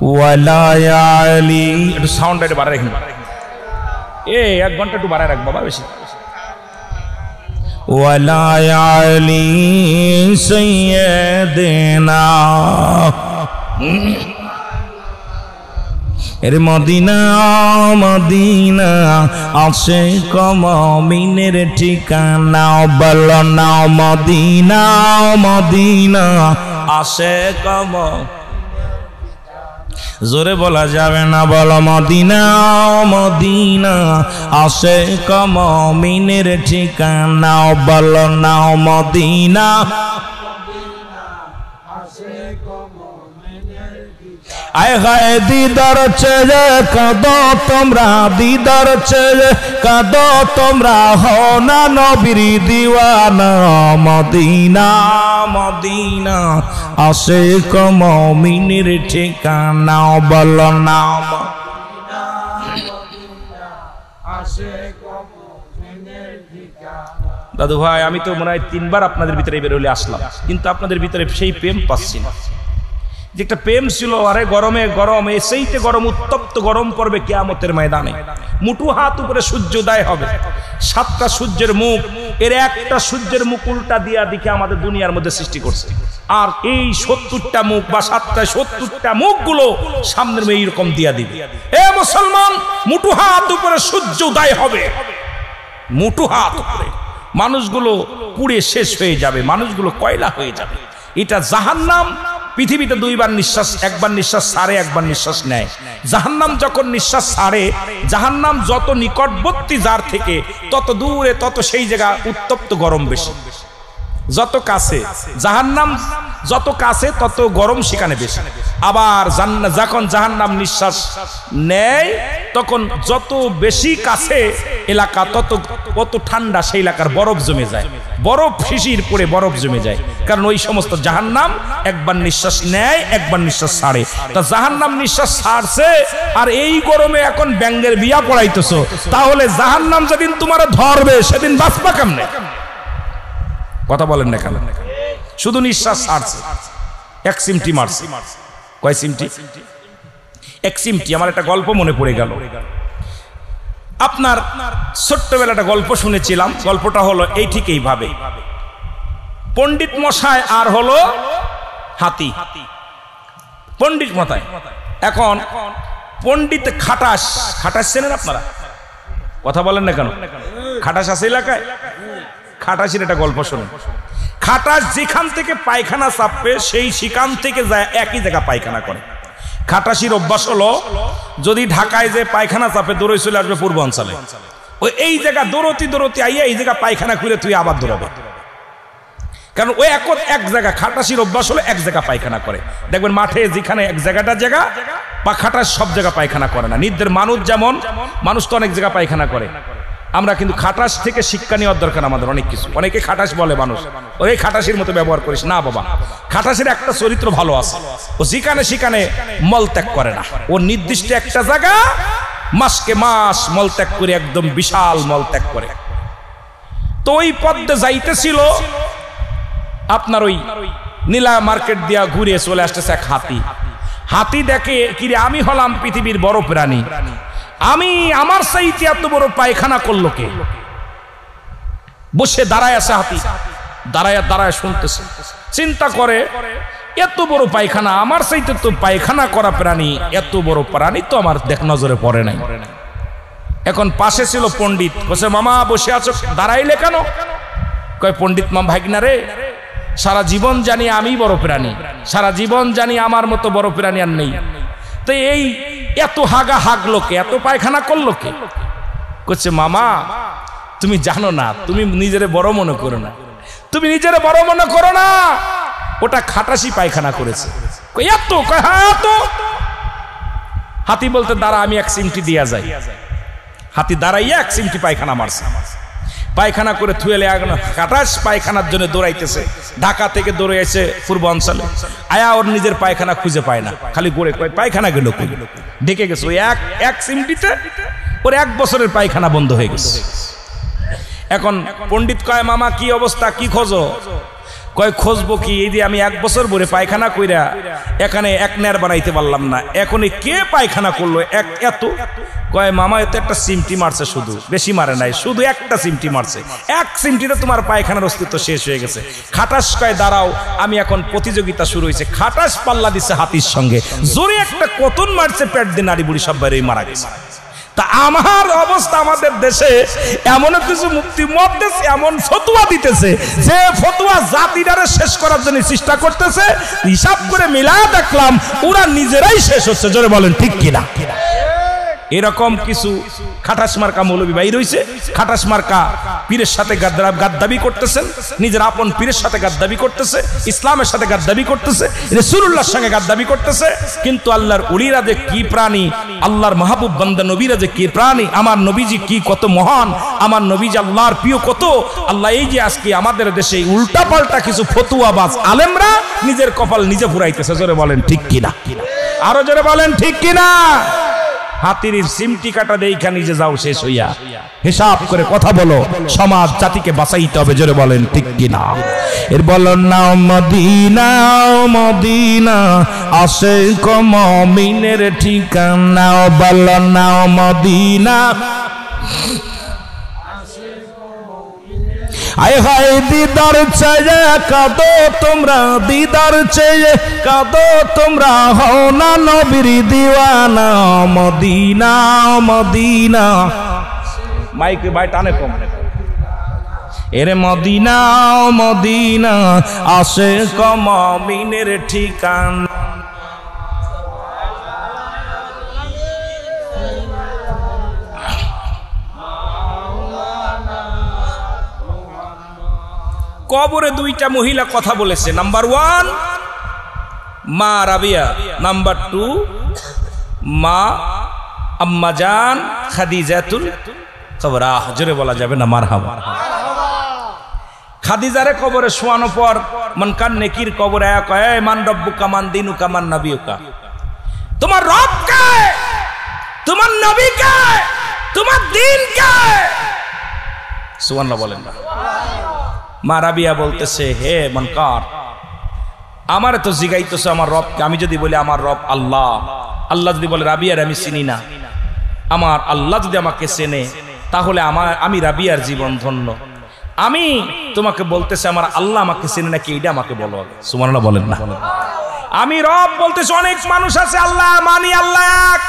ওয়ালা আলি। একটু সাউন্ডটা একটু বাড়ায় রাখেন, 1 ঘন্টা একটু বাড়ায় রাখ বাবা, বেশি। ওয়ালা আলি সাইয়্যিদিনা, এর মদিনা মদিনা আশিক মুমিনের ঠিকানা, বলো না মদিনা মদিনা আশিক। জোরে বলা যাবে না, বলো মদিনা মদিনা আশিক মুমিনের ঠিকানা, বলো না মদিনা। আয় হায় দিদার চেয়ে কাঁদো তোমরা, দিদার চেয়ে কাঁদো তোমরা, হও না নবীর দিওয়ানা, মদিনা মদিনা আশিক মুমিনের ঠিকানা, বলো না মদিনা মদিনা আশিক মুমিনের ঠিকানা। দাদু ভাই, আমি তো মনে হয় 3 বার আপনাদের ভিতরে বের হলে আসলাম, কিন্তু আপনাদের ভিতরে সেই প্রেম পাচ্ছি না যে একটা প্রেম ছিল। আরে গরমে গরম, এসেইতে গরম, উত্তপ্ত গরম পড়বে কিয়ামতের ময়দানে। মুঠু হাত উপরে সূর্যোদয় হবে, 7টা সূর্যের মুখ, এর একটা সূর্যের মুখ উল্টা দিয়া দিকে আমাদের দুনিয়ার মধ্যে সৃষ্টি করছে। আর এই 70টা মুখ বা 70টা মুখগুলো সামনের মেয়ে এইরকম দিয়া দিবে। এ মুসলমান, মুঠু হাত উপরে সূর্যোদয় হবে, মুঠু হাত উপরে। মানুষগুলো পুড়ে শেষ হয়ে যাবে, মানুষগুলো কয়লা হয়ে যাবে। এটা জাহান্নাম। পৃথিবীতে 2 বার নিঃশ্বাস, 1 বার নিঃশ্বাস ছাড়ে, 1 বার নিঃশ্বাস নেয়। জাহান্নাম যখন নিঃশ্বাস ছাড়ে, জাহান্নাম যত নিকটবর্তী যার থেকে তত দূরে, তত সেই জায়গা উত্তপ্ত গরম বেশি। যত কাছে জাহান্নাম যত কাছে তত গরম সেখানে বেশি। আবার যখন জাহান্নাম নিঃশ্বাস নেয় তখন যত বেশি কাছে এলাকা তত ঠান্ডা সেই এলাকার বরফ জমে যায়, বরফ শিশির পড়ে বরফ জমে যায়, কারণ ওই সমস্ত জাহান্নাম একবার নিঃশ্বাস নেয় একবার নিঃশ্বাস ছাড়ে। তা জাহান্নাম নিঃশ্বাস ছাড়ছে আর এই গরমে এখন ব্যাঙ্গের বিয়া পড়াইতেছো, তাহলে জাহান্নাম যেদিন তোমার ধরবে সেদিন বাঁচবা কেমনে? কথা বলেন না কেন? শুধু নিঃশ্বাস ছাড়ছে, এক সিমটি মারছে। কয় সিমটি? এক সিমটি। আমার একটা গল্প মনে পড়ে গেল। আপনার ছোট্টবেলা একটা গল্প শুনেছিলাম, গল্পটা হলো এই ঠিক এইভাবে, পণ্ডিত মশাই আর হলো হাতি। পণ্ডিত মশাই এখন পণ্ডিত খাটাস, খাটাস চেনেন আপনারা? কথা বলেন না কেন? খাটাস আছে এলাকায়? খাটাসের একটা গল্প শুনুন। খাটাস যেখান থেকে পায়খানা চাপবে সেই সেখান থেকে যায় একই জায়গা পায়খানা করে। খাটাসির অভ্যাস হলো যদি ঢাকায় যে পায়খানা চাপে দৌড়ে চলে আসবে পূর্বাঞ্চলে, ওই এই জায়গা দৌড়তি আইয়া এই জায়গা পায়খানা করে তুই আবার দৌড়াবে, কারণ ওই এক জায়গা খাটাসির অভ্যাস হলো এক জায়গা পায়খানা করে। দেখবেন মাঠে যেখানে এক জায়গাটা জায়গা বা খাটাস সব জায়গা পায়খানা করে না। নির্দের মানুষ যেমন, মানুষ তো অনেক জায়গা পায়খানা করে, আমরা কিন্তু খাটাস থেকে শিক্ষা নেওয়ার দরকার আমাদের অনেক কিছু। অনেকে খাটাস বলে মানুষ, ওই খাটাসের মতো ব্যবহার করিস না বাবা। খাটাসের একটা চরিত্র ভালো আছে, ও যেখানে সেখানে মল ত্যাগ করে না, ও নির্দিষ্ট একটা জায়গা মাসকে মাস মল ত্যাগ করে একদম বিশাল মল ত্যাগ করে। তো ওই পদ্মে যাইতেছিল আপনার ওই নীলা মার্কেট দিয়া ঘুরে চলে আসতেছে এক হাতি। হাতি দেখে কিরে আমি হলাম পৃথিবীর বড় প্রাণী, আমি আমার চাইতে এত বড় পায়খানা করলো কে? বসে দাঁড়ায় আছে হাতি, দাঁড়ায় শুনতেছে, চিন্তা করে এত বড় পায়খানা, আমার চাইতে তো পায়খানা করা প্রাণী, এত বড় প্রাণী তো আমার দেখ নজরে পড়ে নাই। এখন পাশে ছিল পণ্ডিত, বসে মামা বসে আছো দাঁড়াইলে কেন? কয় পণ্ডিত মামা ভাগনা রে, সারা জীবন জানি আমি বড় প্রাণী, সারা জীবন জানি আমার মতো বড় প্রাণী আর নেই, তো এই এত হাগা হাগলো কে, এত পায়খানা করলো কে? করছে মামা তুমি জানো না, তুমি নিজেরে বড় মনে করো না, তুমি নিজেরে বড় মনে করো না, ওটা খাটাসি পায়খানা করেছে। এত কয় হ্যাঁ তো। হাতি বলতে দাঁড়া আমি এক সিমটি দিয়া যাই। হাতি দাঁড়াইয়া এক সিমটি পায়খানা মারছে, পায়খানা করে থুয়েলে খাটাস পায়খানার জন্য দৌড়াইতেছে। ঢাকা থেকে দৌড়ে এসে পূর্বাঞ্চলে আয়া ওর নিজের পায়খানা খুঁজে পায় না, খালি গড়ে কয় পায়খানা গেল কই, ঢেকে গেছে ওই এক সিমটিতে ওর 1 বছরের পায়খানা বন্ধ হয়ে গেছে। এখন পণ্ডিত কয় মামা কি অবস্থা, কি খোঁজো? কয় খুঁজবো কি, এই যে আমি 1 বছর ভরে পায়খানা কইরা এখানে এক নেয়ার বানাইতে পারলাম না, এখন কে পায়খানা করলো এত? কয় মামা এত একটা সিমটি মারছে, শুধু বেশি মারে নাই, শুধু একটা সিমটি মারছে, এক সিমটিতে তোমার পায়খানার অস্তিত্ব শেষ হয়ে গেছে। খাটাস কয় দাঁড়াও, আমি এখন প্রতিযোগিতা শুরু হয়েছে। খাটাস পাল্লা দিচ্ছে হাতির সঙ্গে, জোরে একটা কতন মারছে, পেট দিয়ে নারী বুড়ি সব বাইরে মারা গেছে। তা আমার অবস্থা আমাদের দেশে এমন কিছু মুক্তি মত দেশে এমন ফতোয়া দিতেছে যে ফতোয়া জাতিটারে শেষ করার জন্য চেষ্টা করতেছে। হিসাব করে মিলায় দেখলাম ওরা নিজেরাই শেষ হচ্ছে। জোরে বলেন ঠিক কিনা? এরকম কিছু খাটাস মার্কা মৌলবী বাইর হইছে, খাটাস মার্কা পীরের সাথে গাদ্দাবি করতেছেন, নিজের আপন পীরের সাথে গাদ্দাবি করতেছে, ইসলামের সাথে গাদ্দাবি করতেছে, রাসূলুল্লাহর সঙ্গে গাদ্দাবি করতেছে। কিন্তু আল্লাহর উলিরা যে কি প্রাণী, আল্লাহর মাহবুব বান্দা নবীরা যে কি প্রাণী, আমার নবীজি কি কত মহান, আমার নবীজি আল্লাহর প্রিয় কত। আল্লাহ এই যে আজকে আমাদের দেশে উল্টা পাল্টা কিছু ফতুয়াবাজ আলেমরা নিজের কপাল নিজে পুরাইতেছে। জোরে বলেন ঠিক কিনা? আরো জোরে বলেন ঠিক কিনা? হাতির সিমটি কাটা দেখা নিজে যাও শেষ হইয়া, হিসাব করে কথা বলো, সমাজ জাতিকে বাঁচাইতে হবে। জোরে বলেন ঠিক কিনা? এর বলো না মদিনা মদিনা আশিক মুমিনের ঠিকানা, বলো না মদিনা আয় হায় দিদার চেয়ে কাঁদো তোমরা, দিদার চেয়ে কাঁদো তোমরা, হও না নবীর দিওয়ানা, মদিনা মদিনা। মাইক ভাই টানে কম। এরে মদিনা মদিনা আশিক মুমিনের ঠিকানা। কবরে 2টা মহিলা কথা বলেছে। নাম্বার 1 মা রাবিয়া, নাম্বার 2 মা আম্মাজান খাদিজাতুল কুবরা। জোরে বলা যাবে না মারহাবা। খাদিজারে কবরে শোয়ানো পর মান কান নেকির কবরে আয়া কয় মান রব্বুকা মান দিনুকা মান নবিয়ুকা, তোমার রব কে, তোমার নবী কে, তোমার দিন কে? সুবহানাল্লাহ বলেন না। মা রাবিয়া বলতেছে হে মনকার, আমারে তো জিগাইতেছে আমার রবকে, আমি যদি বলি আমার রব আল্লাহ, আল্লাহ যদি বলে রাবিয়ার আমি চিনি না, আমার আল্লাহ যদি আমাকে চেনে তাহলে আমি রাবিয়ার জীবন ধন্য। আমি তোমাকে বলতেছি আমার আল্লাহ আমাকে চেনে নাকি এইটা আমাকে বলো। সুবহানাল্লাহ বলেন না। আমি রব বলতেছি, অনেক মানুষ আছে আল্লাহ মানি, আল্লাহ এক,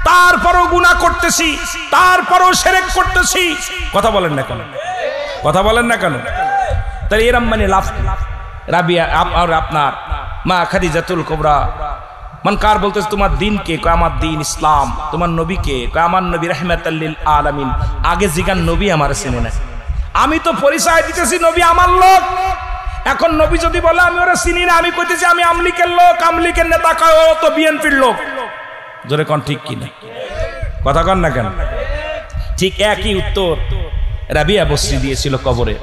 তারপরও গুনাহ করতেছি, তারপরও শিরক করতেছি। কথা বলেন না কেন? কথা বলেন না কেন? তাহলে এরম মানে লাভ রাবিয়া আর আপনার মা খাদিজাতুল কুবরা মনকার বলতেছে তোমার দিন কে? কয় আমার দিন ইসলাম। তোমার নবী কে? কয় আমার নবী রাহমাতাল লিল আলামিন। আগে জিগান নবী আমার চেনে না। আমি তো পরিচয় দিতেছি নবী আমার লোক, এখন নবী যদি বলে আমি ওরা চিনি না, আমি কইতেছি আমি আমলিকের লোক, আমলিকের নেতা কয় ও তো বিএনপির লোক। জোরে কোন ঠিক কিনা? কথা কন না কেন? ঠিক একই উত্তর রাবিয়া বসরি দিয়েছিল কবরে।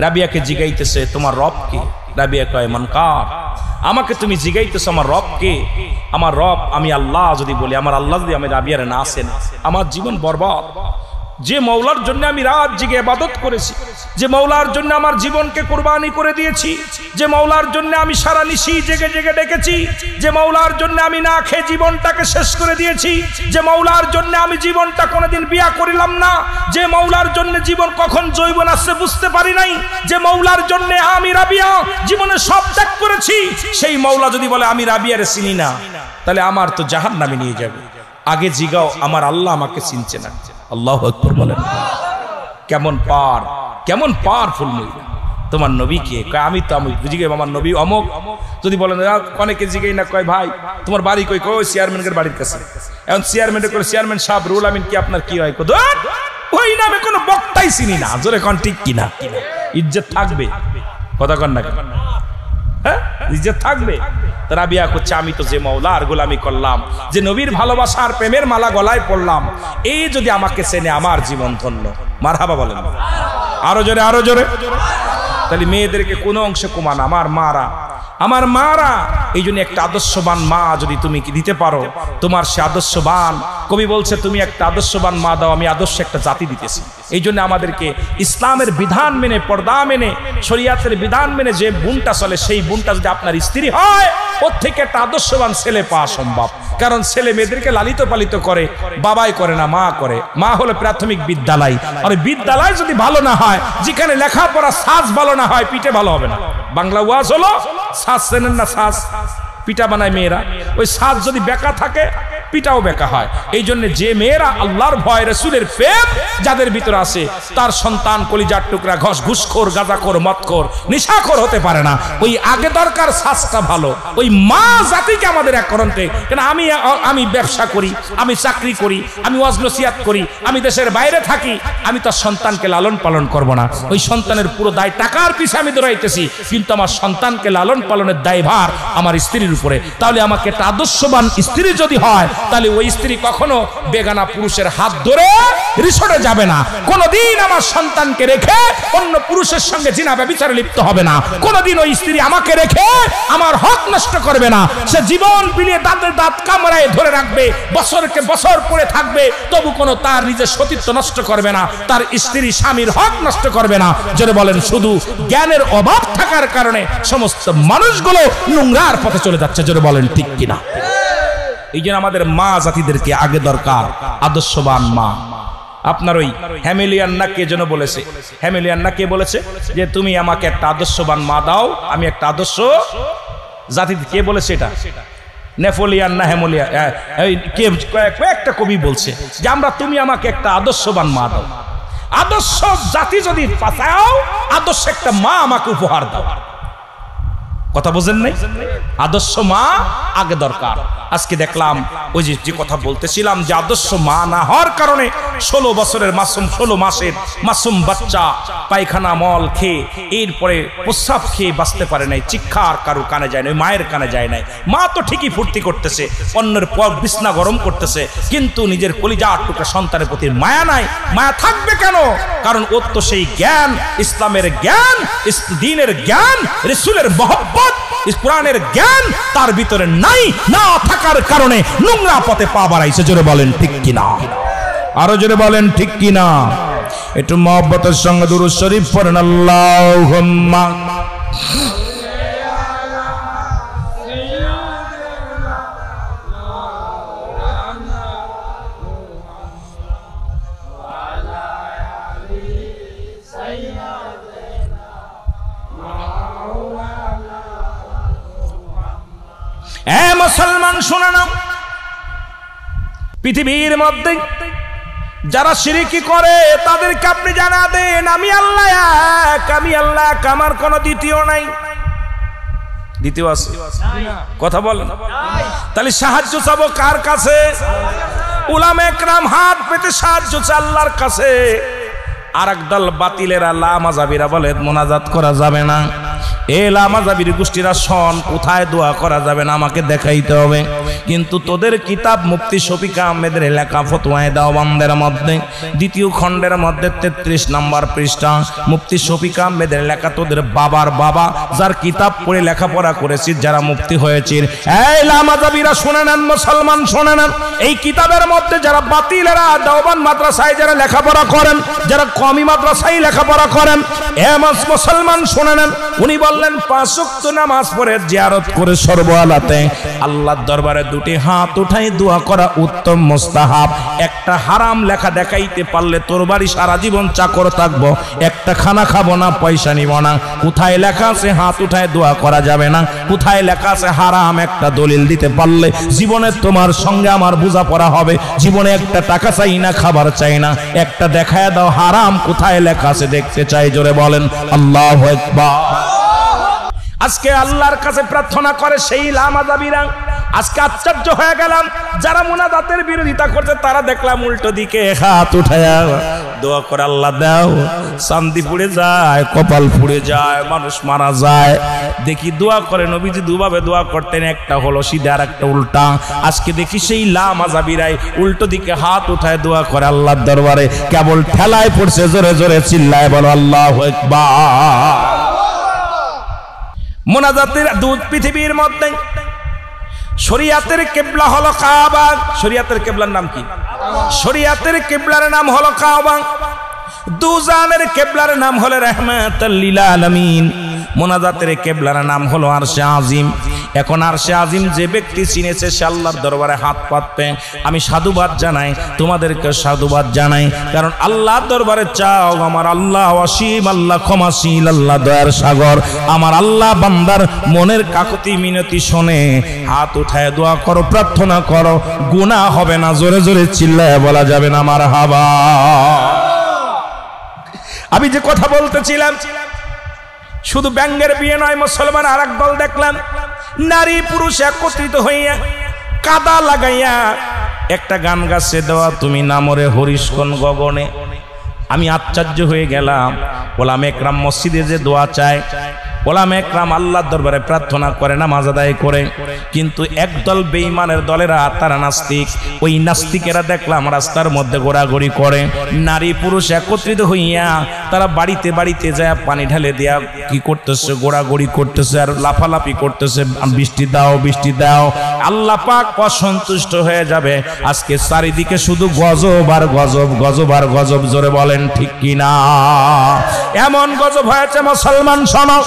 রাবিয়াকে জিগাইতেছে তোমার রব কে? রাবিয়া কয় মনকার, আমাকে তুমি জিগাইতেছো আমার রব কে? আমার রব আমি আল্লাহ যদি বলি, আমার আল্লাহ যদি আমি রাবিয়ারে না আসেন, আমার জীবন বরবাদ। যে মৌলার জন্য আমি রাত জেগে ইবাদত করেছি, যে মৌলার জন্য আমার জীবনকে কুরবানি করে দিয়েছি, যে মৌলার জন্য আমি সারা নিশি জেগে জেগে ডেকেছি, যে মৌলার জন্য আমি না খেয়ে জীবনটাকে শেষ করে দিয়েছি, যে মৌলার জন্য আমি জীবনটা কোনোদিন বিয়া করিলাম না, যে মৌলার জন্য জীবন কখন যৌবন আসছে বুঝতে পারি নাই, যে মৌলার জন্য আমি রাবিয়া জীবনে সব ত্যাগ করেছি, সেই মৌলা যদি বলে আমি রাবিয়ারে চিনি না, তাহলে আমার তো জাহান্নামে নিয়ে যাবে। আগে জিগাও আমার আল্লাহ আমাকে চিনছে না। আল্লাহু আকবার বলেন। কেমন পাওয়ারফুল মহিলা। তোমার নবী কে? কয় আমি তো আমি বুঝি গেলাম আমার নবী অমুক। যদি বলেন অনেকে জিগাই না, কয় ভাই তোমার বাড়ি কই? কই চেয়ারম্যানের বাড়ির কাছে। এখন চেয়ারম্যানের করে চেয়ারম্যান সাহেব রুল আমিন কি আপনার কি হয়? ওই নামে কোনো বক্তাই চিনি না। জোরে কোন ঠিক কিনা? ইজ্জত থাকবে। কথা কন না কেন? হ্যাঁ ইজ্জত থাকবে। রাবিয়া করছে আমি তো যে মওলার গোলামি করলাম, যে নবীর ভালোবাসার প্রেমের মালা গলায় পড়লাম, এই যদি আমাকে চেনে আমার জীবন ধন্য। মারহাবা বলেন। আরো জোরে, আরো জোরে। তাহলে মেয়েদেরকে কোনো অংশে কমান। আমার মারা এই জন্য একটা আদর্শবান মা যদি তুমি দিতে পারো, তোমার সে আদর্শবান, কবি বলছে তুমি একটা আদর্শবান মা দাও, আমি আদর্শ একটা জাতি দিতেছি। এই জন্য আমাদেরকে ইসলামের বিধান মেনে, পর্দা মেনে, শরিয়াতের বিধান মেনে যে বোনটা চলে, সেই বোনটা যদি আপনার স্ত্রী হয়, ওর থেকে একটা আদর্শবান ছেলে পাওয়া সম্ভব। কারণ ছেলে মেয়েদেরকে লালিত পালিত করে, বাবাই করে না, মা করে। মা হলো প্রাথমিক বিদ্যালয়, আর বিদ্যালয় যদি ভালো না হয়, যেখানে লেখাপড়া সাজ ভালো না হয়, পিঠে ভালো হবে না। বাংলা ওয়াজ হলো সাজ, চেনেন না? সাজ পিঠা বানায় মেয়েরা, ওই সাজ যদি বেকা থাকে পিঠাও বেকা হয়। এই জন্য যে মেয়েরা আল্লাহর ভয়, রাসূলের প্রেম যাদের ভিতরে আছে, তার সন্তান কলিজার টুকরা ঘুষখোর, গাঁজাখোর, মদখোর, নিশাখোর হতে পারে না। ওই আগে দরকার সাজটা ভালো। ওই মা জাতিকে আমাদের এক করতে, কেন আমি ব্যবসা করি, আমি চাকরি করি, আমি ওয়াজ নসিহত করি, আমি দেশের বাইরে থাকি, আমি তার সন্তানকে লালন পালন করব না। ওই সন্তানের পুরো দায় টাকার পিছে আমি দৌড়াইতেছি, কিন্তু আমার সন্তানকে লালন পালনের দায়ভার আমার স্ত্রীর উপরে। তাহলে আমাকে একটা আদর্শবান স্ত্রী যদি হয়, তাহলে ওই স্ত্রী কখনো বেগানা পুরুষের হাত ধরে রিসোর্টে যাবে না। কোনদিন আমার সন্তানকে রেখে অন্য পুরুষের সঙ্গে জিনা ব্যভিচারে লিপ্ত হবে না। কোনদিন ওই স্ত্রী আমাকে রেখে আমার হক নষ্ট করবে না। সে জীবন বিলিয়ে দাঁতের দাঁত কামড়ায় ধরে রাখবে, বছরকে বছর পরে থাকবে, তবু কোনো তার নিজের সতীত্ব নষ্ট করবে না, তার স্ত্রী স্বামীর হক নষ্ট করবে না। জোরে বলেন। শুধু জ্ঞানের অভাব থাকার কারণে সমস্ত মানুষগুলো নোংরার পথে চলে যাচ্ছে। জোরে বলেন ঠিক কিনা? এই জন্য আমাদের মা জাতিদেরকে আগে দরকার আদর্শবান মা। আপনার ওই হ্যামিলিয়ান্না কে যেন বলেছে, হ্যামিলিয়ান্না কে বলেছে যে তুমি আমাকে একটা আদর্শবান মা দাও, আমি একটা আদর্শ জাতি। কে বলেছে এটা? নেপোলিয়ান না হ্যামিলিয়া, কয়েকটা কবি বলছে যে আমরা তুমি আমাকে একটা আদর্শবান মা দাও। আদর্শ জাতি যদি পাঠাও, আদর্শ একটা মা আমাকে উপহার দাও। কথা বোঝেন নাই? আদর্শ মা আগে দরকার। আজকে দেখলাম ওই যে কথা বলতেছিলাম যে আদর্শ মা না হওয়ার কারণে 16 বছরের মাসুম 16 মাসের মাসুম বাচ্চা পায়খানা মল খেয়ে এরপরে প্রস্রাব খেয়ে বাঁচতে পারে নাই, চিৎকার কারো কানে যায় নাই, মায়ের কানে যায় নাই। মা তো ঠিকই ফুর্তি করতেছে, অন্যের পর বিছনা গরম করতেছে, কিন্তু নিজের কলিজার টুকরা সন্তানের প্রতি মায়া নাই। মায়া থাকবে কেন? কারণ ওর তো সেই জ্ঞান, ইসলামের জ্ঞান, দ্বীনের জ্ঞান, রাসূলের মহব্বত, কোরআনের জ্ঞান তার ভিতরে নাই। না থাকার কারণে নোংরা পথে পা বাড়াইছে। জোরে বলেন ঠিক কিনা? আরো জোরে বলেন ঠিক কিনা? একটু মহব্বতের সঙ্গে দুরূদ শরীফ পড়েন। আল্লাহুম্মা মুসলমান শুনে নাও, পৃথিবীর মধ্যে যারা শিরকি করে তাদেরকে আপনি জানা দেন আমি আল্লাহ এক, আমি আল্লাহ এক, আমার কোনো দ্বিতীয় নাই। দ্বিতীয় আছে? কথা বলেন। তাহলে সাহায্য চাবো কার কাছে? উলামায়ে কেরাম হাত পেতে সাহায্য চায় আল্লাহর কাছে। আর একদল বাতিলেরা লামাযাবিরা বলে মোনাজাত করা যাবে না। এ লামাযাবির গোষ্ঠীরা শোন, কোথায় দোয়া করা যাবে না আমাকে দেখাইতে হবে। কিন্তু তোদের কিতাব মুফতি শফিক আহমেদের লেখা ফতোয়ায়ে দেওবন্দের মধ্যে 2য় খণ্ডের মধ্যে 33 নম্বর পৃষ্ঠা মুফতি শফিক আহমেদের লেখা, তোদের বাবার বাবা যার কিতাব পড়ে লেখাপড়া করেছিস, যারা মুফতি হয়েছিস, এই লামাযাবিরা শুনে নেন, মুসলমান শুনে নেন, এই কিতাবের মধ্যে যারা বাতিলেরা দেওবন্দ মাদ্রাসায় যারা লেখাপড়া করেন, যারা কওমি মাদ্রাসায় লেখাপড়া করেন, এ মুসলমান শুনে নেন, উনি বললেন 5 ওয়াক্ত নামাজ পড়ে জিয়ারত করে সর্বহালাতে আল্লাহর দরবারে 2টি হাত উঠাই দোয়া করা উত্তম মুস্তাহাব। একটা হারাম লেখা দেখাইতে পারলে তোর বাড়ি সারা জীবন চাকর থাকবো, একটা খানা খাবো না, পয়সা নিব না। কোথায় লেখা আছে হাত উঠায় দোয়া করা যাবে না? কোথায় লেখা আছে হারাম? একটা দলিল দিতে পারলে জীবনে তোমার সঙ্গে আমার বোঝাপড়া হবে। জীবনে একটা টাকা চাই না, খাবার চাই না, একটা দেখায় দাও হারাম কোথায় লেখা আছে দেখতে চাই। জোরে বলেন আল্লাহু আকবার। আজকে আল্লাহর কাছে প্রার্থনা করে সেই লামাযাবিরা। আজকে আশ্চর্য হয়ে গেলাম, যারা মুনাজাতের বিরোধিতা করছে তারা দেখলাম উল্টো দিকে হাত উঠায়া দোয়া করে আল্লাহ দাও, চান্দি পুড়ে যায়, কপাল পুড়ে যায়, মানুষ মারা যায়। দেখি দোয়া করে নবীজি দুভাবে দোয়া করতেন, একটা হলো সিধা আর একটা উল্টা। আজকে দেখি সেই লামাযাবিরাই উল্টো দিকে হাত উঠায় দোয়া করে আল্লাহর দরবারে। কেবল ঠেলায় পড়ছে, জোরে জোরে চিল্লায় বলো আল্লাহু আকবার। মুনাজাতের দুধ পৃথিবীর মধ্যে শরিয়াতের কিবলা হলো কাবা। শরিয়াতের কিবলার নাম কি? শরিয়াতের কিবলার নাম হলো কাবা। দুজানের কিবলার নাম হলো রাহমাতুল লিল আলামিন। মুনাজাতের কিবলার নাম হলো আরশে আজিম। এখন আরশে আজিম যে ব্যক্তি চিনেছে সে আল্লাহর দরবারে হাত পাতবে। আমি সাধুবাদ জানাই, তোমাদেরকে সাধুবাদ জানাই, কারণ আল্লাহর দরবারে চাও। আমার আল্লাহ অসীম, আল্লাহ ক্ষমাশীল, আল্লাহ দয়ার সাগর। আমার আল্লাহ বান্দার মনের কাকুতি মিনতি শোনে। হাত উঠায় দোয়া করো, প্রার্থনা করো, গুনাহ হবে না। জোরে জোরে চিল্লায় বলা যাবে না মারহাবা। আমি যে কথা বলতেছিলাম, শুধু ব্যাঙ্গের বিয়ে নয়, মুসলমান আর এক দল দেখলাম নারী পুরুষ একত্রিত হইয়া কাদা লাগাইয়া একটা গান গাছে দেওয়া তুমি নামরে হরিশকন গগনে। আমি আশ্চর্য হয়ে গেলাম। ওলামায়ে কেরাম মসজিদে যে দোয়া চায়, ওলামায়ে কেরাম আল্লাহর দরবারে প্রার্থনা করে, নামাজ আদায় করে, কিন্তু একদল বেঈমানের দলেরা তারা নাস্তিক। ওই নাস্তিকেরা দেখলাম রাস্তার মধ্যে ঘোরাঘুরি করে, নারী পুরুষ একত্রিত হইয়া তারা বাড়িতে বাড়িতে যায় পানি ঢালে দেয়া কি করতেছে, ঘোরাঘুরি করতেছে আর লাফালাফি করতেছে, বৃষ্টি দাও বৃষ্টি দাও। আল্লাহ পাক অসন্তুষ্ট হয়ে যাবে। আজকে চারিদিকে শুধু গজব আর গজব, গজব আর গজব। জোরে বলেন ঠিক কিনা? এমন গজব হয়েছে মুসলমান শোনো।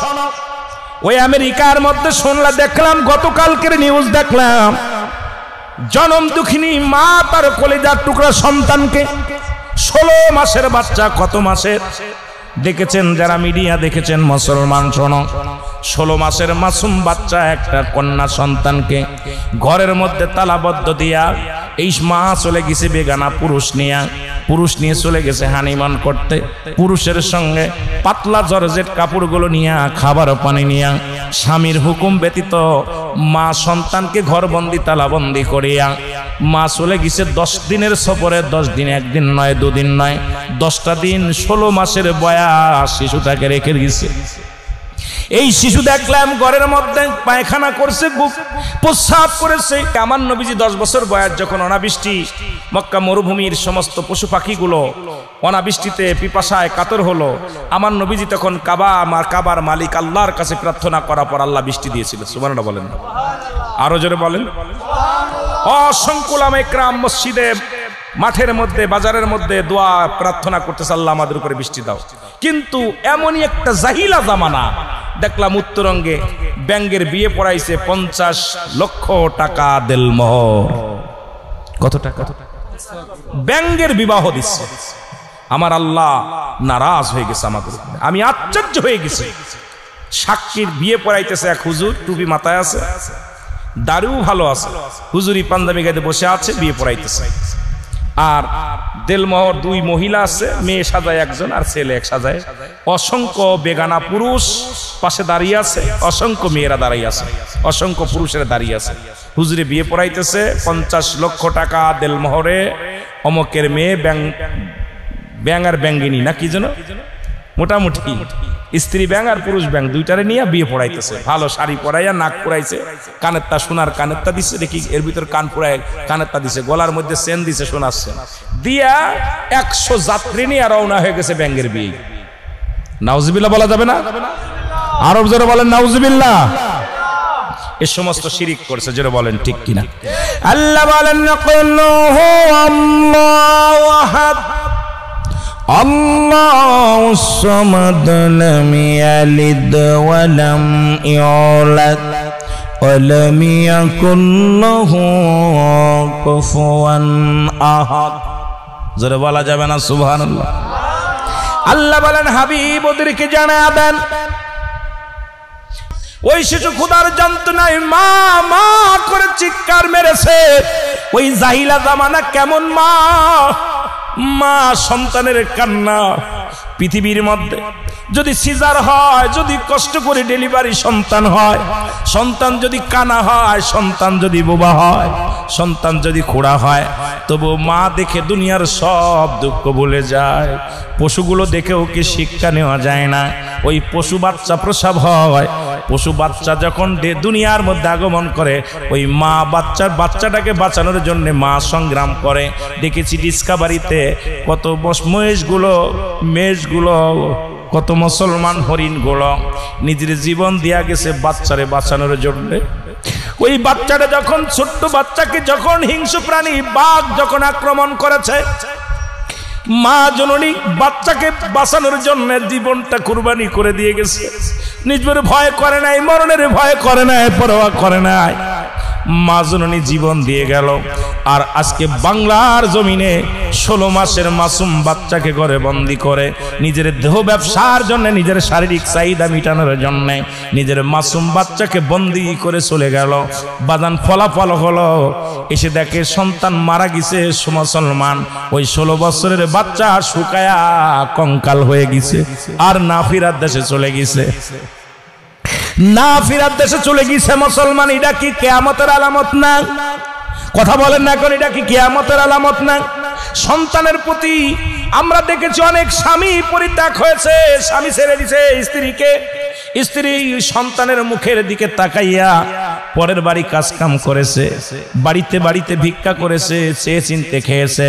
ওই আমেরিকার মধ্যে শুনলাম, দেখলাম গতকালকের নিউজ দেখলাম, জনম দুঃখিনী মা তার কলিজার টুকরা সন্তানকে 16 মাসের বাচ্চা, কত মাসের দেখেছেন যারা মিডিয়া দেখেছেন মুসলমান শোনো, 16 মাসের মাসুম বাচ্চা একটা কন্যা সন্তানকে ঘরের মধ্যে তালাবদ্ধ দিয়া এই মা চলে গেছে বেগানা পুরুষ নিয়ে চলে গেছে হানিমান করতে, পুরুষের সঙ্গে পাতলা জর্জেট কাপড়গুলো নিয়ে, খাবার পানি নিয়ে, স্বামীর হুকুম ব্যতীত মা সন্তানকে ঘরবন্দি তালাবন্দি করিয়া মা চলে গেছে 10 দিনের সফরে। 10 দিন, 1 দিন নয়, 2 দিন নয়, 10টা দিন, 16 মাসের বয়স শিশুটাকে রেখে গেছে। এই শিশু দেখলাম ঘরের মধ্যে পায়খানা করছে, প্রস্রাব করেছে। আমার নবীজি 10 বছর বয়স যখন অনাবৃষ্টি, মক্কা মরুভূমির সমস্ত পশু পাখিগুলো অনাবৃষ্টিতে পিপাসায় কাতর হলো, আমার নবীজি তখন কাবার মালিক আল্লাহর কাছে প্রার্থনা করার পর আল্লাহ বৃষ্টি দিয়েছিল। সুবহানাল্লাহ বলেন, আরো জোরে বলেন। অসংখ্য উলামা ইকরাম মসজিদে, মাঠের মধ্যে, বাজারের মধ্যে দোয়া প্রার্থনা করতেছে, আল্লাহ আমাদের উপরে বৃষ্টি দাও। কিন্তু এমনই একটা জাহিলা জামানা দেখলাম উত্তরঙ্গে ব্যাঙ্গের বিয়ে পড়াইছে 50 লক্ষ টাকা দেলমোহর। কত টাকা? ব্যাঙ্গের বিবাহ দিচ্ছে। আমার আল্লাহ নারাজ হয়ে গেছে আমাদের। আমি আশ্চর্য হয়ে গেছি। সাক্ষীর বিয়ে পড়াইতেছে এক হুজুর, টুপি মাথায় আছে, দাড়িও ভালো আছে, হুজুরি পাঞ্জাবি গায়ে বসে আছে, বিয়ে পড়াইতেছে। আর দেলমোহর 2 মহিলা আছে, মেয়ে সাজায় একজন আর ছেলে এক সাজায়। অসংখ্য বেগানা পুরুষ পাশে দাঁড়িয়ে আছে, অসংখ্য মেয়েরা দাঁড়িয়ে আছে, অসংখ্য পুরুষেরা দাঁড়িয়ে আছে। হুজুরে বিয়ে পড়াইতেছে 50 লক্ষ টাকা দেলমোহরে। অমকের মেয়ে ব্যাং আর ব্যাঙ্গিনী না কি যেন, মোটামুটি স্ত্রী ব্যাং আর পুরুষ ব্যাং দুইটারে নিয়ে বিয়ে পড়াইতেছে। ভালো শাড়ি পরাইয়া, নাক পরাইছে, কানেরটা সোনার কানেরটা দিছে, দেখি এর ভিতর কান পরায় কানেরটা দিছে, গলার মধ্যে চেন দিছে, সোনার চেন দিয়া 100 যাত্রী নিয়ে রওনা হয়ে গেছে ব্যাঙ্গের বিয়ে। নাউজুবিল্লাহ বলা যাবে না? আরব জোরে বলেন নাউজুবিল্লাহ। এই সমস্ত শিরিক করছে, জোরে বলেন ঠিক কিনা? আল্লাহ বলেন কুল্লুহু আল্লাহু আহাদ আল্লাহুস সামাদ লাম ইয়ালিদ ওয়া লাম ইউলাদ ওয়া লাম ইয়াকুল লাহু কুফুয়ান আহাদ। জোরে বলা যাবে না সুবহানাল্লাহ? আল্লাহ বলেন হাবিব ওদেরকে জানায়া দেন, ওই শিশু ক্ষুধার যন্ত্রণায় মা মা করে চিৎকার মেরেছে। ওই জাহিলা জামানা কেমন মা, মা সন্তানের কান্না। পৃথিবীর মধ্যে যদি সিজার হয়, যদি কষ্ট করে ডেলিভারি সন্তান হয়, সন্তান যদি কানা হয়, সন্তান যদি বোবা হয়, সন্তান যদি খোড়া হয়, তবু মা দেখে দুনিয়ার সব দুঃখ ভুলে যায়। পশুগুলো দেখেও কি শিক্ষা নেওয়া যায় না? ওই পশু বাচ্চা প্রসব হয়, পশু বাচ্চা যখন দুনিয়ার মধ্যে আগমন করে, ওই মা বাচ্চাটাকে বাঁচানোর জন্য মা সংগ্রাম করে। দেখেছি ডিসকাভারিতে কত মেষগুলো, কত মুসলমান হরিণগুলো নিজের জীবন দিয়া গেছে বাচ্চারে বাঁচানোর জন্য। ওই বাচ্চাটা যখন, ছোট্ট বাচ্চাকে যখন হিংস্র প্রাণী বাঘ যখন আক্রমণ করেছে, মা জননী বাচ্চাকে বাঁচানোর জন্য জীবনটা কুরবানি করে দিয়ে গেছে। নিজের ভয় করে নাই, মরণের ভয় করে নাই, পরোয়া করে নাই, মা জননী জীবন দিয়ে গেল। আর আজকে বাংলার জমিনে 16 মাসের মাসুম বাচ্চাকে ঘরে বন্দি করে নিজের দেহ ব্যবসার জন্য, নিজের শারীরিক চাহিদা মিটানোর জন্য নিজের মাসুম বাচ্চাকে বন্দি করে চলে গেল। বাদান ফলাফল হলো, এসে দেখে সন্তান মারা গেছে মুসলমান। ওই 16 বছরের বাচ্চা শুকায়া কঙ্কাল হয়ে গেছে, আর না ফিরার দেশে চলে গেছে, না ফিরার দেশে চলে গেছে মুসলমান। এটা কি কিয়ামতের আলামত না? কথা বলেন না এখন, এটা কি কিয়ামতের আলামত না? সন্তানের প্রতি আমরা দেখেছি অনেক স্বামী পরিত্যাগ হয়েছে, স্বামী ছেড়ে দিছে স্ত্রীকে, স্ত্রী সন্তানের মুখের দিকে তাকাইয়া পরের বাড়ি কাজ কাম করেছে, বাড়িতে বাড়িতে ভিক্ষা করেছে, চেয়ে চিনতে খেয়েছে,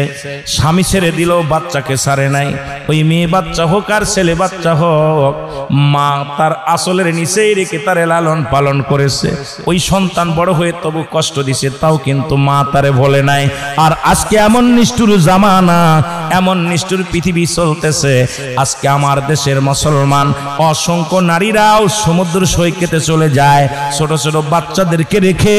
স্বামী ছেড়ে দিল, বাচ্চাকে ছাড়ে নাই। ওই মেয়ে বাচ্চা হোক আর ছেলে বাচ্চা হোক, মা তার আসলের নিচেই রেখে তারে লালন পালন করেছে। ওই সন্তান বড় হয়ে তবু কষ্ট দিছে, তাও কিন্তু মা তারে বলে নাই। আর আজকে এমন নিষ্ঠুর জামানা, এমন নিষ্ঠুর পৃথিবী চলতেছে। আজকে আমার দেশের মুসলমান অসংখ্য নারীরা নবীরাও সমুদ্র সৈকতে চলে যায় ছোট ছোট বাচ্চাদেরকে রেখে,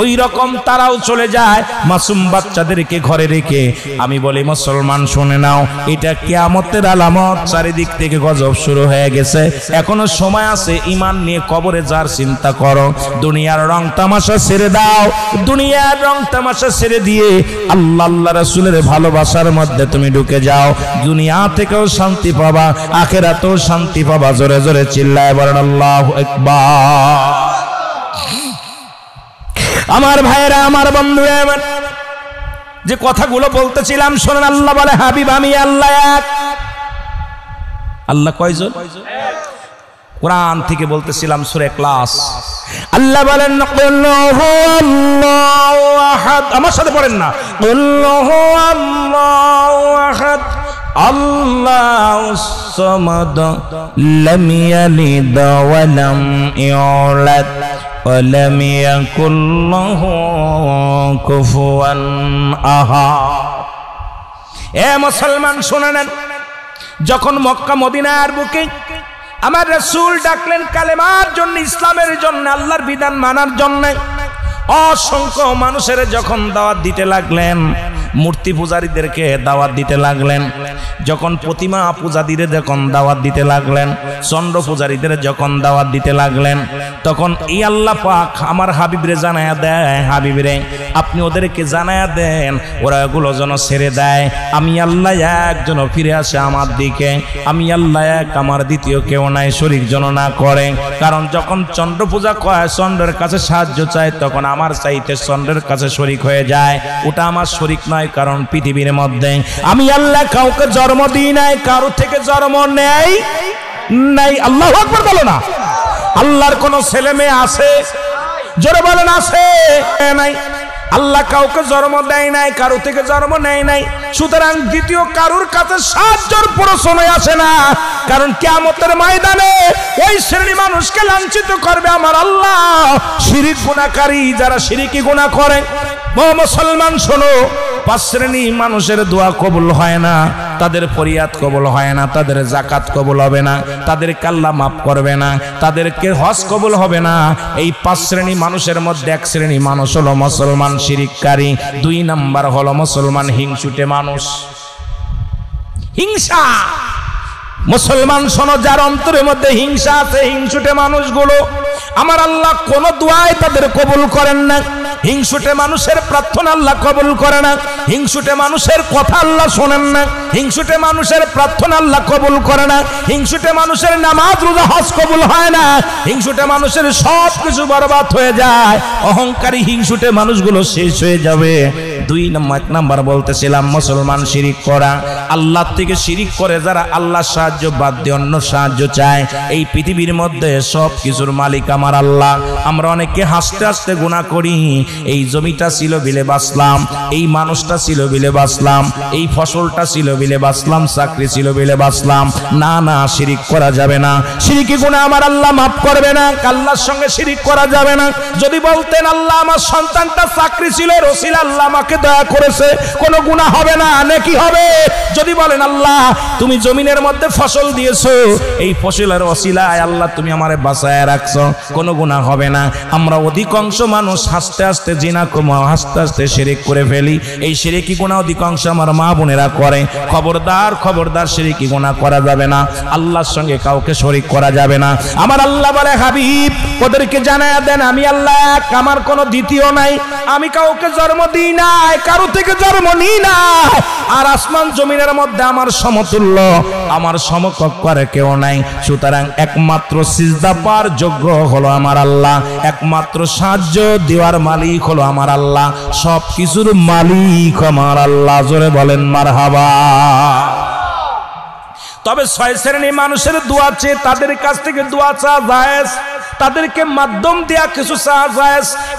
ওই রকম তারাও চলে যায় মাসুম বাচ্চাদেরকে ঘরে রেখে। আমি বলি মুসলমান শুনে নাও, এটা কিয়ামতের আলামত। চারিদিক থেকে গজব শুরু হয়ে গেছে, এখনো সময় আছে। ঈমান নিয়ে কবরে যার চিন্তা করো, দুনিয়ার রং তামাশা ছেড়ে দাও, দুনিয়ার রং তামাশা ছেড়ে দিয়ে আল্লাহ আল্লাহ রাসূলের ভালোবাসার মধ্যে তুমি ঢুকে যাও। দুনিয়া থেকেও শান্তি পাবা, আখিরাতেও শান্তি পাবা। জোরে জোরে চিল্লায় বলেন আল্লাহু আকবার। আমার ভাইয়েরা, আমার বন্ধুরা, যে কথাগুলো বলতেছিলাম শোনেন। আল্লাহ বলে, হাবিব আমি আল্লাহ এক। আল্লাহ কয়জন? কোরআন থেকে বলতেছিলাম সূরা ইখলাস। আল্লাহ বলেন কুল হুয়াল্লাহু আহাদ। আমার সাথে পড়েন না, কুল হুয়াল্লাহু আহাদ আল্লাহুস সামাদ লাম ইয়ালিদ ওয়া লাম ইউলাদ ওয়া লাম ইয়াকুল লাহু কুফুয়ান আহাদ। এ মুসলমান শুনে নেন, যখন মক্কা মদিনার বুকে আমার রাসূল ডাকলেন কালেমার জন্য, ইসলামের জন্য, আল্লাহর বিধান মানার জন্য, অসংখ্য মানুষের যখন দাওয়াত দিতে লাগলেন, মূর্তি পূজারীদেরকে দাওয়াত দিতে লাগলেন, যখন প্রতিমা পূজারীদের যখন দাওয়াত দিতে লাগলেন, চন্দ্র পূজারীদের যখন দাওয়াত দিতে লাগলেন, তখন এই আল্লাহ পাক আমার হাবিবরে জানায়া দেয়, হাবিবরে আপনি ওদেরকে জানায়া দেন ওরা এগুলো যেন ছেড়ে দেয়। আমি আল্লাহ এক, যেন ফিরে আসে আমার দিকে। আমি আল্লাহ এক, আমার দ্বিতীয় কেউ নাই, শরীক যেন না করে। কারণ যখন চন্দ্র পূজা কয়, চন্দ্রের কাছে সাহায্য চায়, তখন আমার চাইতে চন্দ্রের কাছে শরীক হয়ে যায়। ওটা আমার শরীক নয়, কারণ পৃথিবীর মধ্যে আমি আল্লাহ কাউকে জন্ম দিই নাই, কারো থেকে জন্ম নেই নাই। আল্লাহু আকবার বলো না। আল্লাহর কোন ছেলে মেয়ে আছে? জোরে বলেন আছে নাই? আল্লাহ কাউকে জন্ম দেয় নাই, কারো থেকে জন্ম নেয় নাই। সুতরাং দ্বিতীয় কারোর কাছে সাহায্যের প্রশ্নই আসে না। কারণ কিয়ামতের ময়দানে ওই শ্রেণী মানুষকে লাঞ্ছিত করবে আমার আল্লাহ, শিরিক গুনাহকারী, যারা শিরিকি গুনাহ করে। ও মুসলমান শোনো, 5 শ্রেণী মানুষের দোয়া কবুল হয় না, তাদের ফরিয়াদ কবুল হয় না, তাদের যাকাত কবুল হবে না, তাদের আল্লাহ মাফ করবে না, তাদেরকে হজ কবুল হবে না। এই 5 শ্রেণী মানুষের মধ্যে 1 শ্রেণী মানুষ হলো মুসলমান শিরিককারী, 2 নাম্বার হলো মুসলমান হিংসুটে মানুষ। হিংসা, মুসলমান শোনো, যার অন্তরের মধ্যে হিংসা আছে, হিংসুটে মানুষগুলো আমার আল্লাহ কোন দোয়াই তাদের কবুল করেন না। হিংসুটে মানুষের প্রার্থনা আল্লাহ কবুল করে না, হিংসুটে মানুষের কথা আল্লাহ শোনেন না, হিংসুটে মানুষের প্রার্থনা আল্লাহ কবুল করে না, হিংসুটে মানুষের নামাজ রোজা হজ কবুল হয় না, হিংসুটে মানুষের সব কিছু বরবাদ হয়ে যায়। অহংকারী হিংসুটে মানুষগুলো শেষ হয়ে যাবে। 1 নাম্বার বলতেছিলাম মুসলমান শিরিক করা। আল্লাহ থেকে শিরিক করে যারা আল্লাহ সাহায্য বাদ দিয়ে অন্য সাহায্য চায়, এই পৃথিবীর মধ্যে সব কিছুর মালিক আমার আল্লাহ। আমরা অনেকে হাসতে হাসতে গুনাহ করি, এই জমিটা ছিল বিলে বাঁচলাম, এই মানুষটা ছিল বিলে বাঁচলাম, এই ফসলটা ছিল বিলে বাঁচলাম, চাকরি ছিল বিলে বাঁচলাম। না না, শিরিক করা যাবে না। শিরিকি গুনাহ আমার আল্লাহ মাফ করবে না। আল্লাহর সঙ্গে শিরিক করা যাবে না। যদি বলতেন আল্লাহ আমার সন্তানটা চাকরি ছিল, রসিল আল্লাহ আমাকে দয়া করেছে, কোনো গুনাহ হবে না, নেকি হবে। যদি বলেন আল্লাহ তুমি জমিনের মধ্যে ফসল দিয়েছো, এই ফসলের ওসিলায় আল্লাহ তুমি আমারে বাঁচায় রাখছো, কোনো গুনাহ হবে না। আমরা অধিকাংশ মানুষ হাসতে হাসতে জিনা কমা, হাসতে হাসতে শিরিক করে ফেলি। এই শিরিকি গুনাহ অধিকাংশ আমার মা বোনেরা করে। খবরদার, খবরদার, শিরিকি গুনাহ করা যাবে না। আল্লাহর সঙ্গে কাউকে শরীক করা যাবে না। আমার আল্লাহ বলে, হাবিব ওদেরকে জানায়া দেন আমি আল্লাহ এক, আমার কোনো দ্বিতীয় নাই। আমি কাউকে জন্ম দিই নাই, কারো থেকে জন্ম নিই না। আর আসমান জমিনের মধ্যে আমার সমতুল্য, আমার সমকক্ষ আর কেউ নাই। সুতরাং একমাত্র সিজদা পাওয়ার যোগ্য হলো আমার আল্লাহ, একমাত্র সাহায্য দেওয়ার মালিক হলো আমার আল্লাহ, সব কিছুর মালিক আমার আল্লাহ। জোরে বলেন মারহাবা। তবে 6 শ্রেণী মানুষের দোয়া চেয়ে তাদের কাছ থেকে দোয়া চাওয়া জায়েজ। তাদেরকে মাধ্যম দেয়া কিছু সাহায্য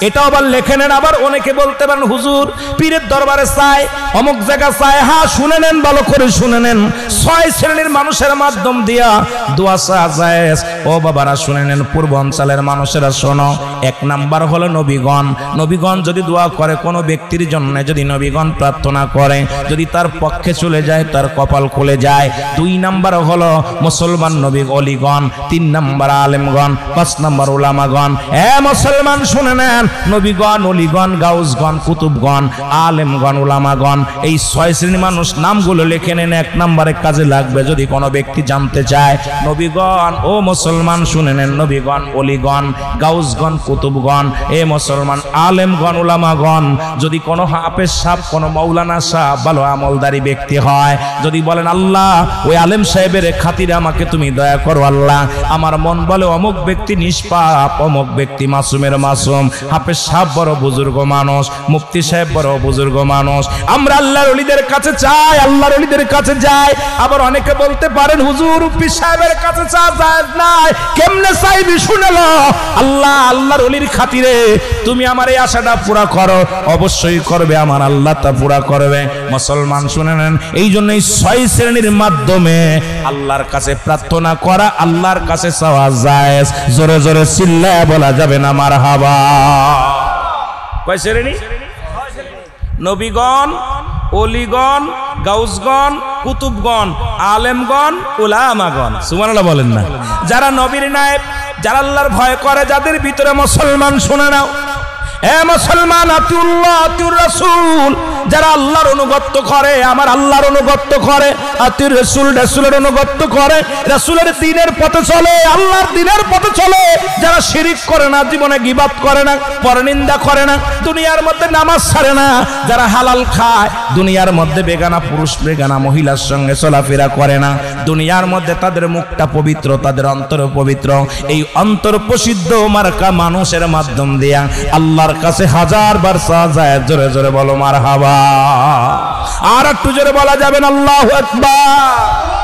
এটাও আবার লেখে নেন। আবার অনেকে বলতে পারেন হুজুর পীরের দরবারে চাই, অমুক জায়গা চাই। হ্যাঁ শুনে নেন, ভালো করে শুনে নেন, 6 শ্রেণীর মানুষের মাধ্যম দিয়া দোয়া সাহায্য। ও বাবারা শুনে নেন, পূর্বাঞ্চলের মানুষেরা শোনো। 1 নাম্বার হলো নবীগণ। নবীগণ যদি দোয়া করে কোনো ব্যক্তির জন্য, যদি নবীগণ প্রার্থনা করে, যদি তার পক্ষে চলে যায়, তার কপাল খুলে যায়। 2 নাম্বার হলো মুসলমান নবী অলিগণ। 3 নাম্বার আলেমগণ। 5 নাম্বার উলামাগণ। মুসলমান শুনে নেন, নবীগণ, অলিগণ, গাউসগণ, কুতুবগণ, আলেমগণ, উলামাগণ, এই 6 শ্রেণীর মানুষ নামগুলো লিখে নেন। 1 নম্বরে কাজে লাগবে যদি কোনো ব্যক্তি জানতে চায়। নবীগণ, ও মুসলমান শুনে নেন, নবীগণ, অলিগণ, গাউসগণ, কুতুবগণ, মুসলমান, আলেমগণ, উলামাগণ। যদি কোনো হাফেজ সাহেব, কোনো মৌলানা সাহেব, ভালো আমলদারি ব্যক্তি হয়, যদি বলেন আল্লাহ ওই আলেম সাহেবের খাতিরে আমাকে তুমি দয়া করো আল্লাহ, আমার মন বলে অমুক ব্যক্তি নিষ্পাপ, অমুক ব্যক্তি মাসুমের মাসুম, হাফেজ সাহেব বড় বুজুর্গ মানুষ, মুফতি সাহেব বড় বুজুর্গ মানুষ, আমরা আল্লাহর ওলিদের কাছে চাই, আল্লাহর ওলিদের কাছে যাই। আবার অনেকে বলতে পারেন হুজুর পীর সাহেবের কাছে চা জায়েজ নাই, কেমনে চাইবি শুনে লো, আল্লাহ, আল্লাহর ওলির খাতিরে তুমি আমার এই আশাটা পুরা করো। অবশ্যই করবে, আমার আল্লাহ তা পুরা করবে। মুসলমান শুনে নেন, এই জন্য এই 6 শ্রেণীর মাধ্যমে আল্লাহর কাছে প্রার্থনা করা, আল্লাহর কাছে চাওয়া জায়েজ। জোরে জোরে চিল্লায় বলা যাবে না মারহাবা। কয় শ্রেণী? নবীগণ, ওলিগণ, গাউসগণ, কুতুবগণ, আলেমগণ, উলামাগণ। সুবহানাল্লাহ বলেন না? যারা নবীর নায়েব, যারা আল্লাহর ভয় করে, যাদের ভিতরে মুসলমান শুনে নাও, মুসলমান, আতিউল্লাহ আতিউর রাসূল, যারা আল্লাহর অনুগত্য করে, আমার আল্লাহর অনুগত্য করে, আতিউর রাসূল, রাসূলের অনুগত্য করে, রাসূলের দ্বীনের পথে চলে, আল্লাহর দ্বীনের পথে চলে, যারা শিরিক করে না, জীবনে গীবাত করে না, পরনিন্দা করে না, দুনিয়ার মধ্যে নামাজ ছাড়ে না, যারা হালাল খায়, দুনিয়ার মধ্যে বেগানা পুরুষ বেগানা মহিলার সঙ্গে চলাফেরা করে না, দুনিয়ার মধ্যে তাদের মুখটা পবিত্র, তাদের অন্তর পবিত্র, এই অন্তর প্রসিদ্ধ মার্কা মানুষের মাধ্যম দিয়া আল্লাহর কাছে 1000 বার সাজায়। জোরে জোরে বলো মারহাবা। আর একটু জোরে বলা যাবেন আল্লাহু আকবার।